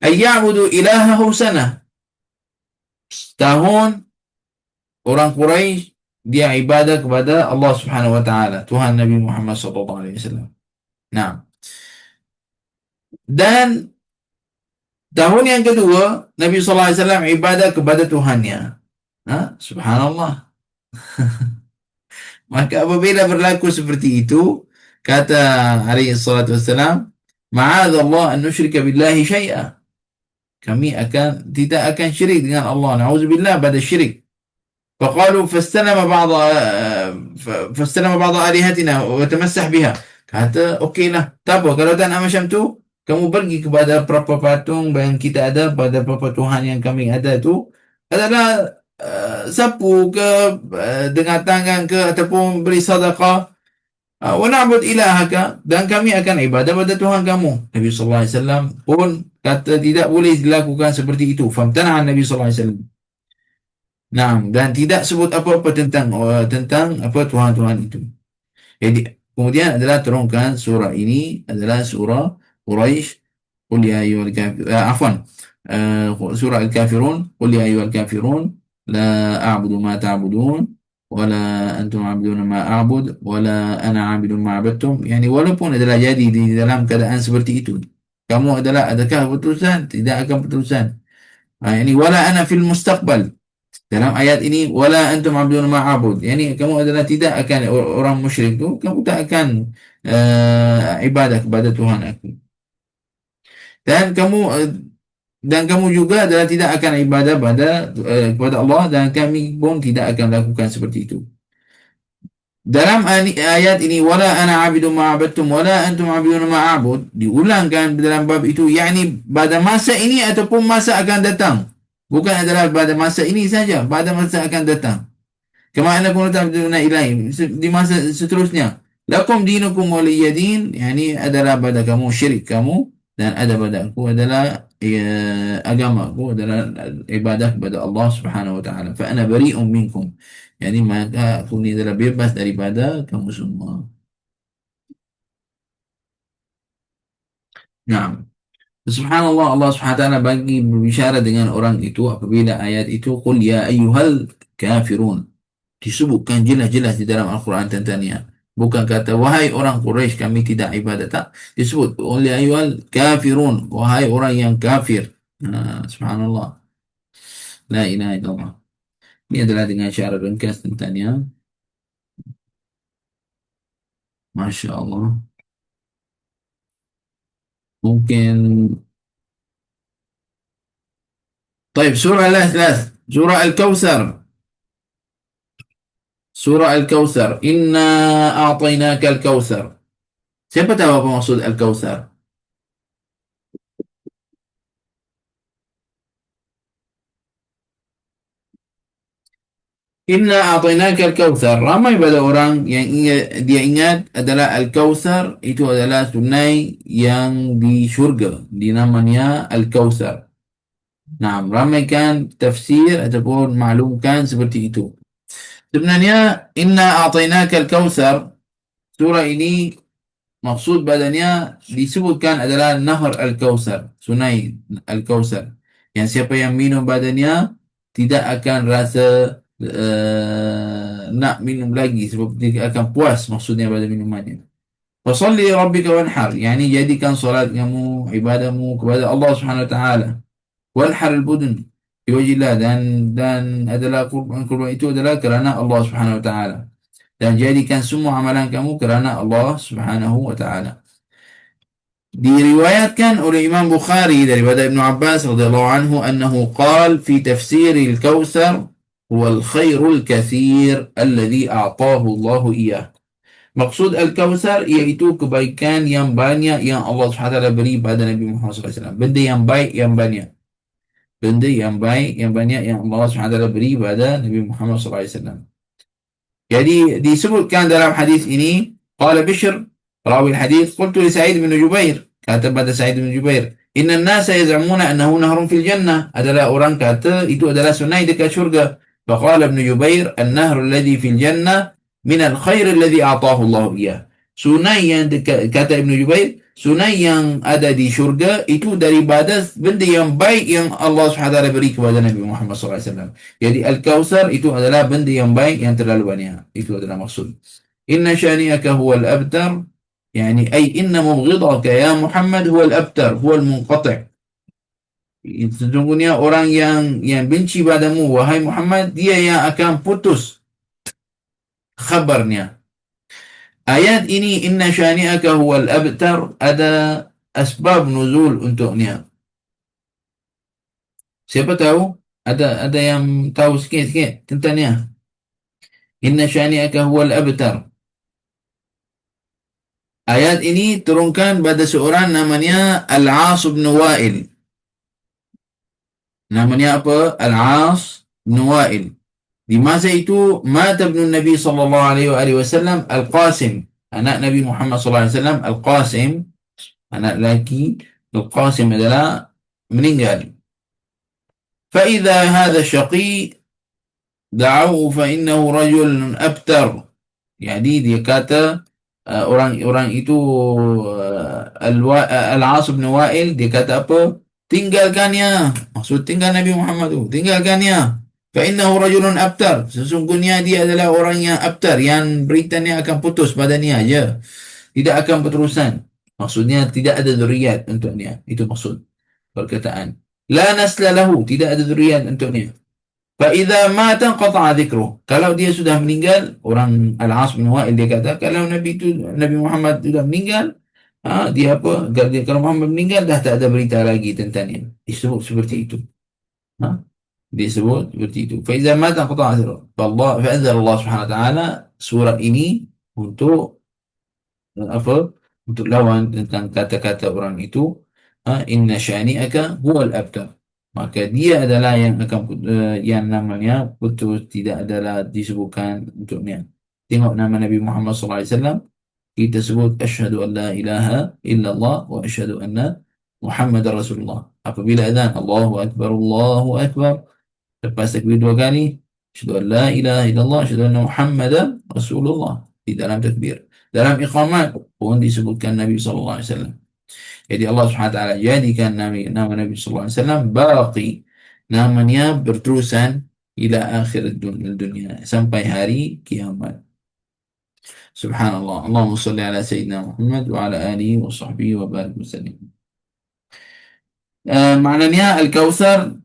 ayyabudu ilahahu sana. Setahun orang Quraisy dia ibadah kepada Allah Subhanahu wa taala, Tuhan Nabi Muhammad sallallahu alaihi wasallam. Nah, dan tahun yang kedua Nabi sallallahu alaihi wasallam ibadah kepada Tuhannya. Subhanallah. Maka apabila berlaku seperti itu, kata alaihi salatu wassalam, ma'adzallah an nusyrika billahi syai'a. Kami tidak akan syirik dengan Allah. Na'udzubillah pada syirik. فقالوا فاستلم بعض آلهتنا وتمسح بها. Kata, okeylah, tak apa. Kalau tak nak macam tu, kamu pergi kepada beberapa patung yang kita ada, pada beberapa Tuhan yang kami ada tu, adalah sapu ke, dengan tangan ke, ataupun beri sadaqah. Wa na'bud ilahaka, dan kami akan ibadah pada Tuhan kamu. Nabi sallallahu alaihi wasallam pun kata tidak boleh dilakukan seperti itu. Famtana'a Nabi sallallahu alaihi wasallam. Nah, dan tidak sebut apa-apa tentang apa Tuhan-Tuhan itu. Jadi kemudian adalah turunkan surah ini adalah surah Quraisy. Qul ya ayyuhal kafirun, surah Al-Kafirun. Qul ya ayyuhal kafirun la a'budu ma ta'budun wala antum 'abidun ma a'bud wala ana 'abidun ma 'abadtum. Yani walaupun adalah jadi di dalam keadaan seperti itu, kamu adakah berterusan? Tidak akan berterusan. Yani wala ana fil mustaqbal. Dalam ayat ini, wala antum 'abidun ma'abud. Yani kamu adalah tidak akan orang musyrik tu, kamu tak akan ibadah kepada Tuhan aku. Dan kamu juga adalah tidak akan ibadah kepada Allah, dan kami pun tidak akan lakukan seperti itu. Dalam ayat ini, wala ana 'abidun ma'abadtum wala antum 'abidun ma'abud, diulangkan dalam bab itu, yakni pada masa ini ataupun masa akan datang. Bukan adalah pada masa ini saja, pada masa akan datang. Kama annakum ta'buduna ilahi, di masa seterusnya. Lakum dinukum waliyadin, yani adalah pada kamu syirik kamu, dan ada pada aku adalah agama aku adalah ibadah kepada Allah Subhanahu wa taala. Fa ana bari'un minkum. Yani maka aku ni adalah bebas daripada kamu semua. Nah, Subhanallah, Allah Subhanahu wa taala bagi berbicara dengan orang itu apabila ayat itu qul ya ayyuhal kafirun. Disebutkan jelas-jelas di dalam Al-Quran tentangnya. Bukan kata wahai orang Quraisy kami tidak ibadat, tak. Disebut oleh ayyuhal kafirun, wahai orang yang kafir. Subhanallah. La ilaha illallah. Ini adalah dengan syarat ringkas tentangnya. Masya Allah. Mungkin طيب سورة الأحزاب سورة الكوثر سورة الكوثر إنا أعطيناك الكوثر. Siapa tahu apa maksud Al-Kautsar? Inna a'tainaka al-Kautsar. Ramai pada orang yang dia ingat adalah Al-Kautsar itu adalah sungai yang di syurga, dinamanya Al-Kautsar. Nah, ramaikan tafsir ataupun maklumkan seperti itu. Sebenarnya Inna a'tainaka al-Kautsar, surah ini maksud badannya disebutkan adalah Nahar Al-Kausar, sungai Al-Kausar. Yang siapa yang minum badannya tidak akan rasa nak minum lagi sebab dia akan puas maksudnya pada minumannya. Fasalli rabbika wanhar, yani jadikan solat kamu, ibadahmu kepada Allah Subhanahu wa taala. Wanhar al-budun fi wajhillah, dan adalah kurban itu adalah kerana Allah Subhanahu wa taala. Dan jadikan semua amalan kamu kerana Allah Subhanahu wa taala. Diriwayatkan oleh Imam Bukhari daripada Ibnu Abbas radhiyallahu anhu annahu qala fi tafsir al-Kautsar huwa al-khairul katsir alladhi a'tahu Allah iyyah. Maksud Al-Kautsar iaitu kebaikan yang banyak yang Allah SWT beri pada Nabi Muhammad SAW. Benda yang baik yang banyak. Benda yang baik yang banyak yang Allah SWT beri pada Nabi Muhammad SAW. Jadi disebutkan dalam hadis ini, qala Bishr rawi hadis, qultu li Sa'id bin Jubair, kata pada Sa'id bin Jubair, inna an-nasa yaz'amuna annahu nahrun fil jannah, adalah orang kata itu adalah sungai dekat syurga. Faqala Ibn Jubair, an-nahru alladhi fil jannah min al-khair alladhi a'tahu Allah iyah. Sungai yang dekat, kata Ibn Jubair, sungai yang ada di syurga itu daripada benda yang baik yang Allah SWT beri kepada Nabi Muhammad SAW. Jadi Al-Kautsar itu adalah benda yang baik yang terlalu banyak. Itu adalah maksud. Inna syani'aka huwal abtar, yani ay inna mubghidaka ya Muhammad huwal abtar, huwal munqati'. Sesungguhnya orang yang benci padamu wahai Muhammad, dia yang akan putus khabarnya. Ayat ini inna syani'aka huwal abtar ada asbab nuzul untuknya. Siapa tahu? Ada yang tahu sikit-sikit tentangnya. Inna syani'aka huwal abtar. Ayat ini turunkan pada seorang namanya Al-As bin Wa'il. Namanya apa? Al-As bin Wa'il. Di masa itu mata ibnu Nabi sallallahu alaihi wasallam Al-Qasim, anak Nabi Muhammad sallallahu alaihi wasallam. Al-Qasim, anak lelaki Al-Qasim adalah meninggal. Fa idza hadha syaqi da'u fa innahu rajul abtar. Jadi dia kata orang itu Al-As bin Wa'il, dia kata apa? Tinggalkannya. Maksud tinggal Nabi Muhammad tu. Tinggalkannya. Fa'innahu rajulun abtar. Sesungguhnya dia adalah orang yang abtar, yang beritanya akan putus badannya aja. Tidak akan berterusan. Maksudnya tidak ada zuriat untuknya. Itu maksud perkataan. La nasla lahu. Tidak ada zuriat untuknya. Fa'idha mata qata'a dhikruh. Kalau dia sudah meninggal, orang Al-As bin Wa'il dia kata, kalau Nabi Muhammad sudah meninggal, dia apa? Kalau Muhammad meninggal, dah tak ada berita lagi tentangnya. Disebut seperti itu. Disebut seperti itu. Faiza mata qata'a dhikruh. Fa'anzal Allah Subhanahu wa taala surat ini untuk apa? Untuk lawan tentang kata-kata orang itu. Inna syani'aka huwal abtar. Maka dia adalah yang akan yang namanya putus, tidak adalah disebutkan untuknya. Tengok nama Nabi Muhammad SAW, kita sebut asyhadu an la ilaha illallah wa asyhadu anna Muhammad Rasulullah. Apabila azan Allahu Akbar, Allahu Akbar, lepas takbir 2 kali, asyhadu an la ilaha illallah, asyhadu anna Muhammad Rasulullah. Di dalam takbir, dalam iqamat pun disebutkan Nabi SAW. Jadi Allah SWT jadikan nama Nabi SAW baqi, namanya berterusan ila akhir dunia, sampai hari kiamat. Subhanallah. Allahumma salli ala Sayyidina Muhammad wa ala alihi wa sahbihi wa barik wasallim. Maknanya Al-Kautsar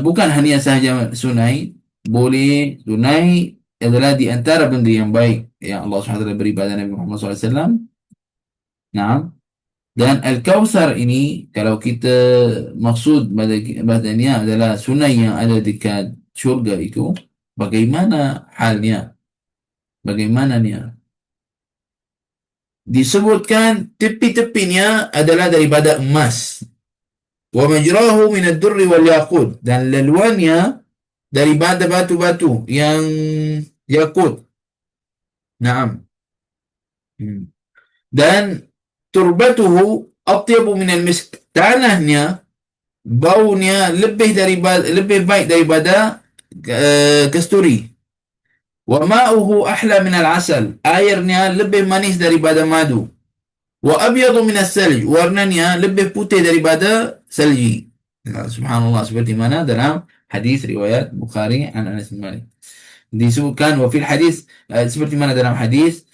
bukan hanya sahaja sungai. Boleh, sungai adalah di antara benda yang baik yang Allah SWT beri pada Nabi Muhammad SAW. Nah, dan Al-Kautsar ini, kalau kita maksud bahagiannya adalah sungai yang ada dekat syurga itu, bagaimana halnya? Bagaimananya? Disebutkan tepi-tepinya adalah daripada emas. Wa majrahu min ad-durri wal yaqut, dan laluannya daripada batu-batu yang yakut. Naam. Dan turbatuhu atyabu min al-misk, tanahnya baunya lebih baik daripada kasturi. Wa ma'uhu ahla min al-asal. Airnya lebih manis daripada madu. Wa abyadu min as-salj. Warnanya lebih putih daripada salji. Subhanallah, seperti mana dalam hadis riwayat Bukhari an Anas bin Malik. Disebutkan wa fil hadis, seperti mana dalam hadis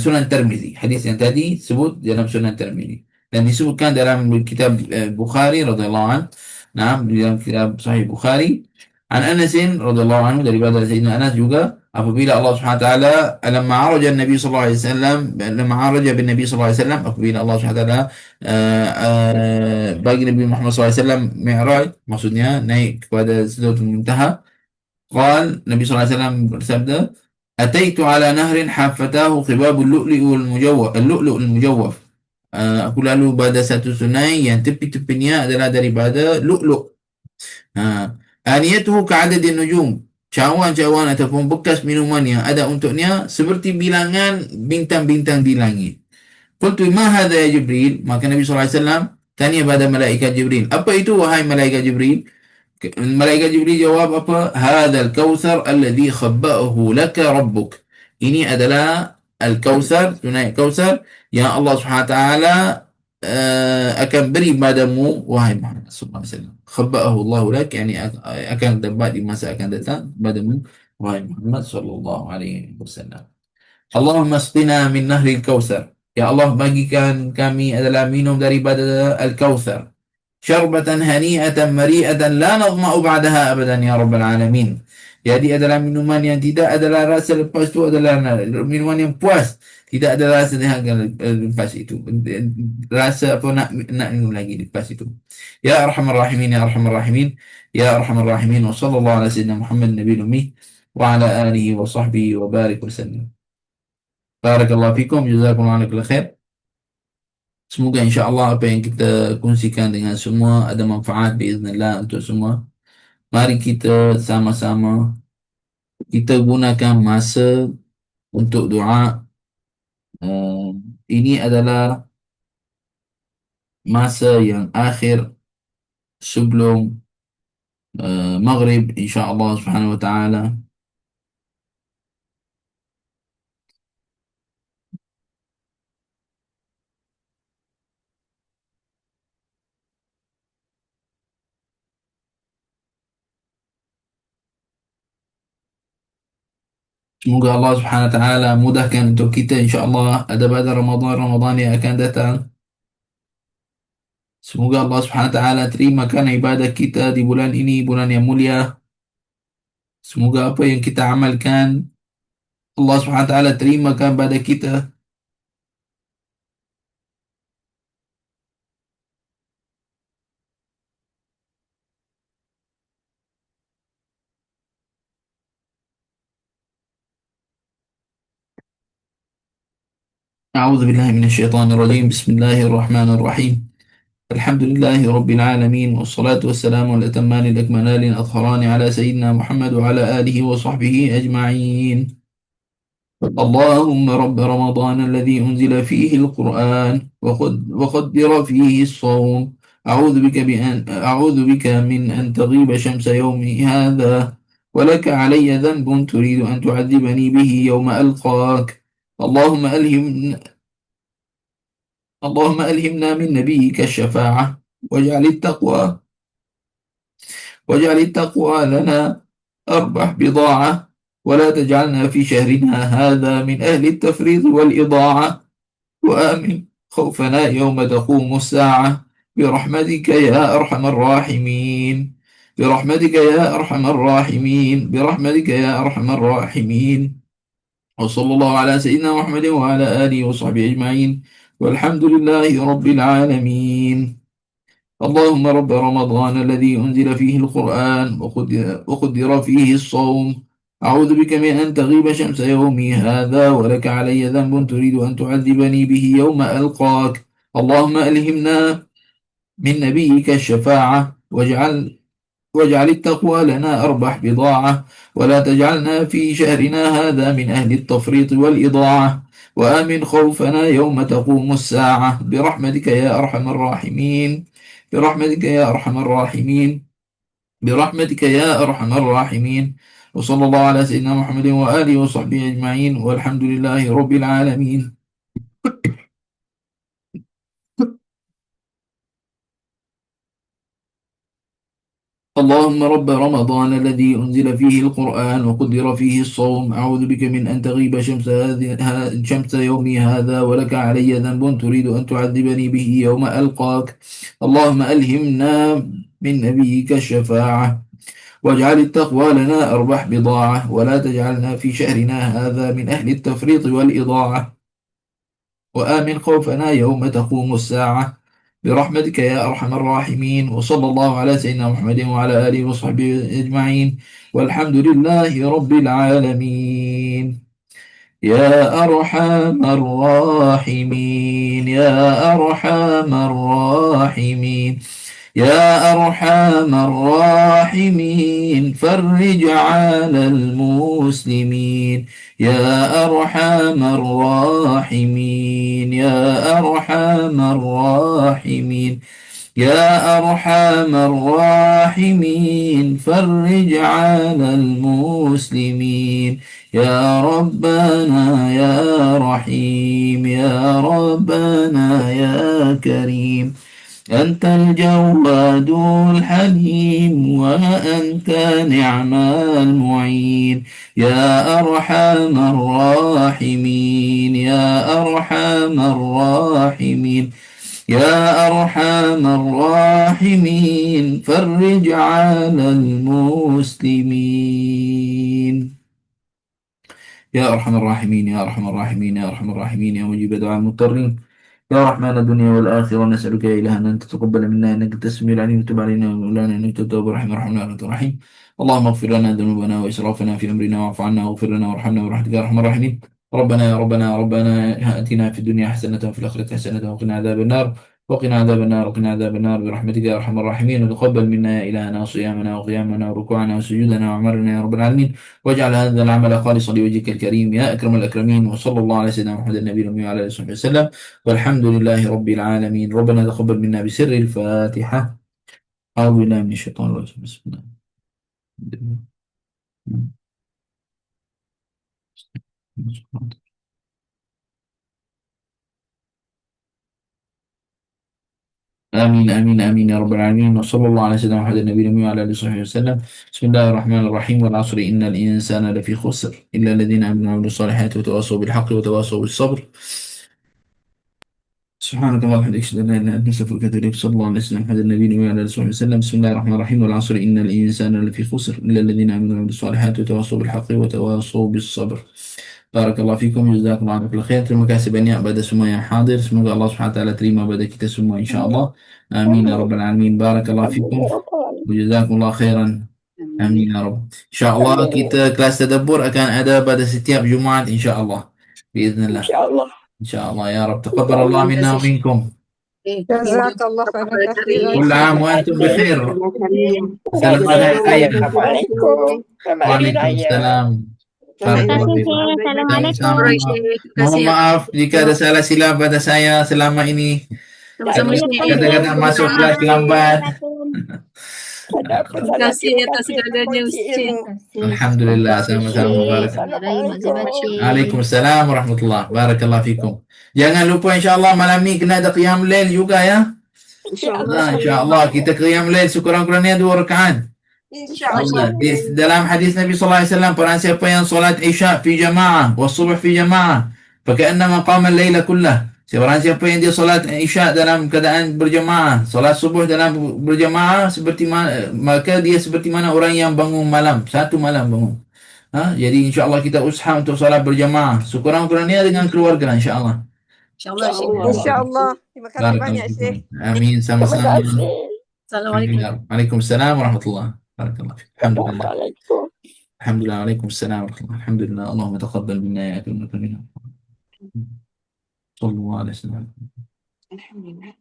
Sunan Tirmizi. Hadis yang tadi sebut dalam Sunan Tirmizi dan disebutkan dalam kitab Bukhari radhiyallahu anhu. Nah, dalam kitab Sahih Bukhari an Anas radhiyallahu anhu, daripada Sayyidina Anas juga, apabila Allah Subhanahu wa taala lamma araja Nabi sallallahu alaihi wasallam, lamma araja bin Nabi sallallahu alaihi wasallam, apabila Allah Subhanahu wa taala bagi Nabi Muhammad sallallahu alaihi wasallam mi'raj, maksudnya naik kepada Sidratul Muntaha. قال النبي صلى الله عليه وسلم bersabda, "Ataitu ala nahrin hafatahu khibabul lu'lu'ul mujawwaf, al-lu'lu'ul mujawwaf." Aku lalu pada satu sungai yang tepi-tepinya adalah daripada lu'lu'. Aniyatuhu ka'adadin nujum. Cawan-cawan ataupun bekas minuman yang ada untuknya seperti bilangan bintang-bintang di langit. Qultu ma hadha ya Jibril? Maka Nabi sallallahu alaihi wasallam tanya pada malaikat Jibril, "Apa itu wahai malaikat Jibril?" Malaikat Jibril jawab apa? Hadzal kautsar alladhi khabba'ahu laka rabbuk. Ini adalah al-kautsar, tunai kautsar yang Allah Subhanahu wa taala akan beri padamu wahai Muhammad sallallahu alaihi wasallam. Khabba'ahu Allah lak, yani akan dapat di masa akan datang padamu wahai Muhammad sallallahu alaihi wasallam. Allahumma asqina min nahri al-kautsar. Ya Allah, bagikan kami adalah minum daripada al-kautsar. Syarbatan hani'atan mari'atan la nadma'u ba'daha abadan ya rabbal alamin. Jadi adalah minuman yang tidak adalah rasa lepas itu adalah minuman yang puas. Tidak ada rasa lepas itu. Rasa apa nak minum lagi lepas itu. Ya arhamar rahimin ya arhamar rahimin ya arhamar rahimin wa sallallahu ala sayyidina Muhammad nabiyil ummi wa ala alihi wa sahbihi wa barik wa sallam. Barakallahu fikum, jazakumullahu khair. Semoga insya-Allah apa yang kita kongsikan dengan semua ada manfaat biiznillah untuk semua. Mari kita sama-sama kita gunakan masa untuk doa. Ini adalah masa yang akhir sebelum maghrib insya-Allah Subhanahu wa taala. Semoga Allah Subhanahu wa taala mudahkan untuk kita insya-Allah ada pada Ramadan yang akan datang. Semoga Allah Subhanahu wa taala terimakan ibadah kita di bulan ini, bulan yang mulia. Semoga apa yang kita amalkan Allah Subhanahu wa taala terimakan pada kita. أعوذ بالله من الشيطان الرجيم. بسم الله الرحمن الرحيم. الحمد لله رب العالمين، والصلاة والسلام الأتمان الأكملان الأطهران على سيدنا محمد وعلى آله وصحبه أجمعين. اللهم رب رمضان الذي أنزل فيه القرآن وقدر فيه الصوم، أعوذ بك من أن تغيب شمس يومي هذا، ولك علي ذنب تريد أن تعذبني به يوم ألقاك. اللهم ألهمنا من نبيك الشفاعة، واجعل التقوى لنا أربح بضاعة، ولا تجعلنا في شهرنا هذا من أهل التفريط والإضاعة، وآمن خوفنا يوم تقوم الساعة، برحمتك يا أرحم الراحمين، برحمتك يا أرحم الراحمين، برحمتك يا أرحم الراحمين. وصلى الله على سيدنا محمد وعلى آله وصحبه أجمعين، والحمد لله رب العالمين. اللهم رب رمضان الذي أنزل فيه القرآن وقدر فيه الصوم، أعوذ بك من أن تغيب شمس يومي هذا، ولك علي ذنب تريد أن تعذبني به يوم ألقاك. اللهم ألهمنا من نبيك الشفاعة، واجعل التقوى لنا أربح بضاعة، ولا تجعلنا في شهرنا هذا من أهل التفريط والإضاعة، وآمن خوفنا يوم تقوم الساعة، برحمتك يا أرحم الراحمين، برحمتك يا أرحم الراحمين، برحمتك يا أرحم الراحمين. وصلى الله على سيدنا محمد وآله وصحبه أجمعين والحمد لله رب العالمين. اللهم رب رمضان الذي أنزل فيه القرآن وقدر فيه الصوم، أعوذ بك من أن تغيب شمس يومي هذا ولك علي ذنب تريد أن تعذبني به يوم ألقاك. اللهم ألهمنا من نبيك الشفاعة، واجعل التقوى لنا أربح بضاعة، ولا تجعلنا في شهرنا هذا من أهل التفريط والإضاعة، وآمن خوفنا يوم تقوم الساعة برحمتك يا أرحم الراحمين. وصلى الله على سيدنا محمد وعلى آله وصحبه أجمعين والحمد لله رب العالمين. يا أرحم الراحمين يا أرحم الراحمين يا أرحم الراحمين فرج على المسلمين. يا أرحم الراحمين يا أرحم الراحمين يا أرحم الراحمين فرج على المسلمين. يا ربنا يا رحيم يا ربنا يا كريم، أنت الجواد الحليم وأنت نعم المعين. يا أرحم الراحمين يا أرحم الراحمين يا أرحم الراحمين فرج على المسلمين. يا أرحم الراحمين يا أرحم الراحمين يا أرحم الراحمين يا مجيب دعاء المضطرين، يا رحمن الدنيا والآخرة نسألك يا إلهنا أن تتقبل منا إنك أنت السميع العليم وتب علينا يا مولانا إنك أنت التواب الرحيم ارحمنا يا رب الرحيم. اللهم اغفر لنا ذنوبنا وإسرافنا في أمرنا واعف عنا واغفر لنا وارحمنا برحمتك يا أرحم الراحمين. ربنا يا ربنا يا ربنا آتنا في الدنيا حسنة وفي الآخرة حسنة وقنا عذاب النار وقنا عذاب النار وقنا عذاب النار برحمتك يا أرحم الراحمين. وتقبل منا يا إلهنا صيامنا وقيامنا وركوعنا وسجودنا وأعمالنا يا رب العالمين، واجعل هذا العمل خالصا لوجهك الكريم يا أكرم الأكرمين. وصلى الله على سيدنا محمد النبي الأمي وعلى آله وصحبه وسلم والحمد لله رب العالمين. ربنا تقبل منا بسر الفاتحة. أعوذ بالله من الشيطان الرجيم بسم الله. آمين آمين آمين يا رب العالمين. وصلى الله على سيدنا محمد النبي الأمي وعلى آله وصحبه وسلم. بسم الله الرحمن الرحيم. والعصر إن الإنسان لفي خسر إلا الذين آمنوا وعملوا الصالحات وتواصوا بالحق وتواصوا بالصبر. سبحانك اللهم وبحمدك اشهد ان لا اله الا انت استغفرك واتوب اليك. صلى الله عليه وسلم محمد النبي وعلى اله وصحبه وسلم. بسم الله الرحمن الرحيم. والعصر ان الانسان لفي خسر الا الذين امنوا وعملوا الصالحات وتواصوا بالحق وتواصوا بالصبر. بارك الله فيكم جزاكم الله كل خير. Terima kasih banyak pada semua yang hadir. Semoga Allah Subhanahu wa taala terima pada kita semua insyaallah. Amin ya rabbal alamin. Barakallahu Amin fikum ya Rabbal Alamin. wa jazakumullah khairan. Amin Amin. ya rabb. Insyaallah kita kelas tadabbur akan ada pada setiap Jumaat insyaallah. Biiznillah. Insyaallah. Insyaallah ya rabb. Taqabbalallah minna wa minkum. Jazakallah khairan katsiran. كل عام وأنتم بخير. Terima Salam kasih. hari khair. Assalamualaikum. Selamat Hari Raya. Waalaikumsalam. Terima kasih, Barakallahu fikum. Syekh. Assalamualaikum. Sama-sama. Mohon maaf jika ada salah silap pada saya selama ini. Sama-sama, Syekh. Kadang-kadang masuk Terima kelas kasih, lambat. Assalamualaikum. Ada apa Terima salah kasih atas segalanya, Ustaz. Alhamdulillah. Sama-sama. Barakallahu. Assalamualaikum. Waalaikumsalam warahmatullahi. Barakallahu fikum. Jangan lupa insyaAllah malam ni kena ada qiyam lail juga ya. InsyaAllah. InsyaAllah kita qiyam lail sekurang-kurangnya 2 rakaat. InsyaAllah. dalam hadis Nabi sallallahu alaihi wasallam barang siapa yang solat Isya fi jamaah wa subuh fi jamaah fakannama qama al-laila kullah. Barang siapa yang dia solat Isya dalam keadaan berjamaah, solat subuh dalam berjamaah seperti mana, maka dia seperti mana orang yang bangun malam, satu malam bangun. Jadi insya-Allah kita usaha untuk solat berjamaah sekurang-kurangnya dengan keluarga insya-Allah. InsyaAllah, Syekh. Insyaallah. Terima kasih banyak, Syekh. Amin Terima sama-sama. kasih. Assalamualaikum. Waalaikumsalam warahmatullahi. Barakallahu fiik. Alhamdulillah. Assalamualaikum. Alhamdulillah. Waalaikumsalam warahmatullahi. Alhamdulillah. Allahumma taqabbal minna ya akramul akramin. Sallallahu alaihi wasallam. Alhamdulillah.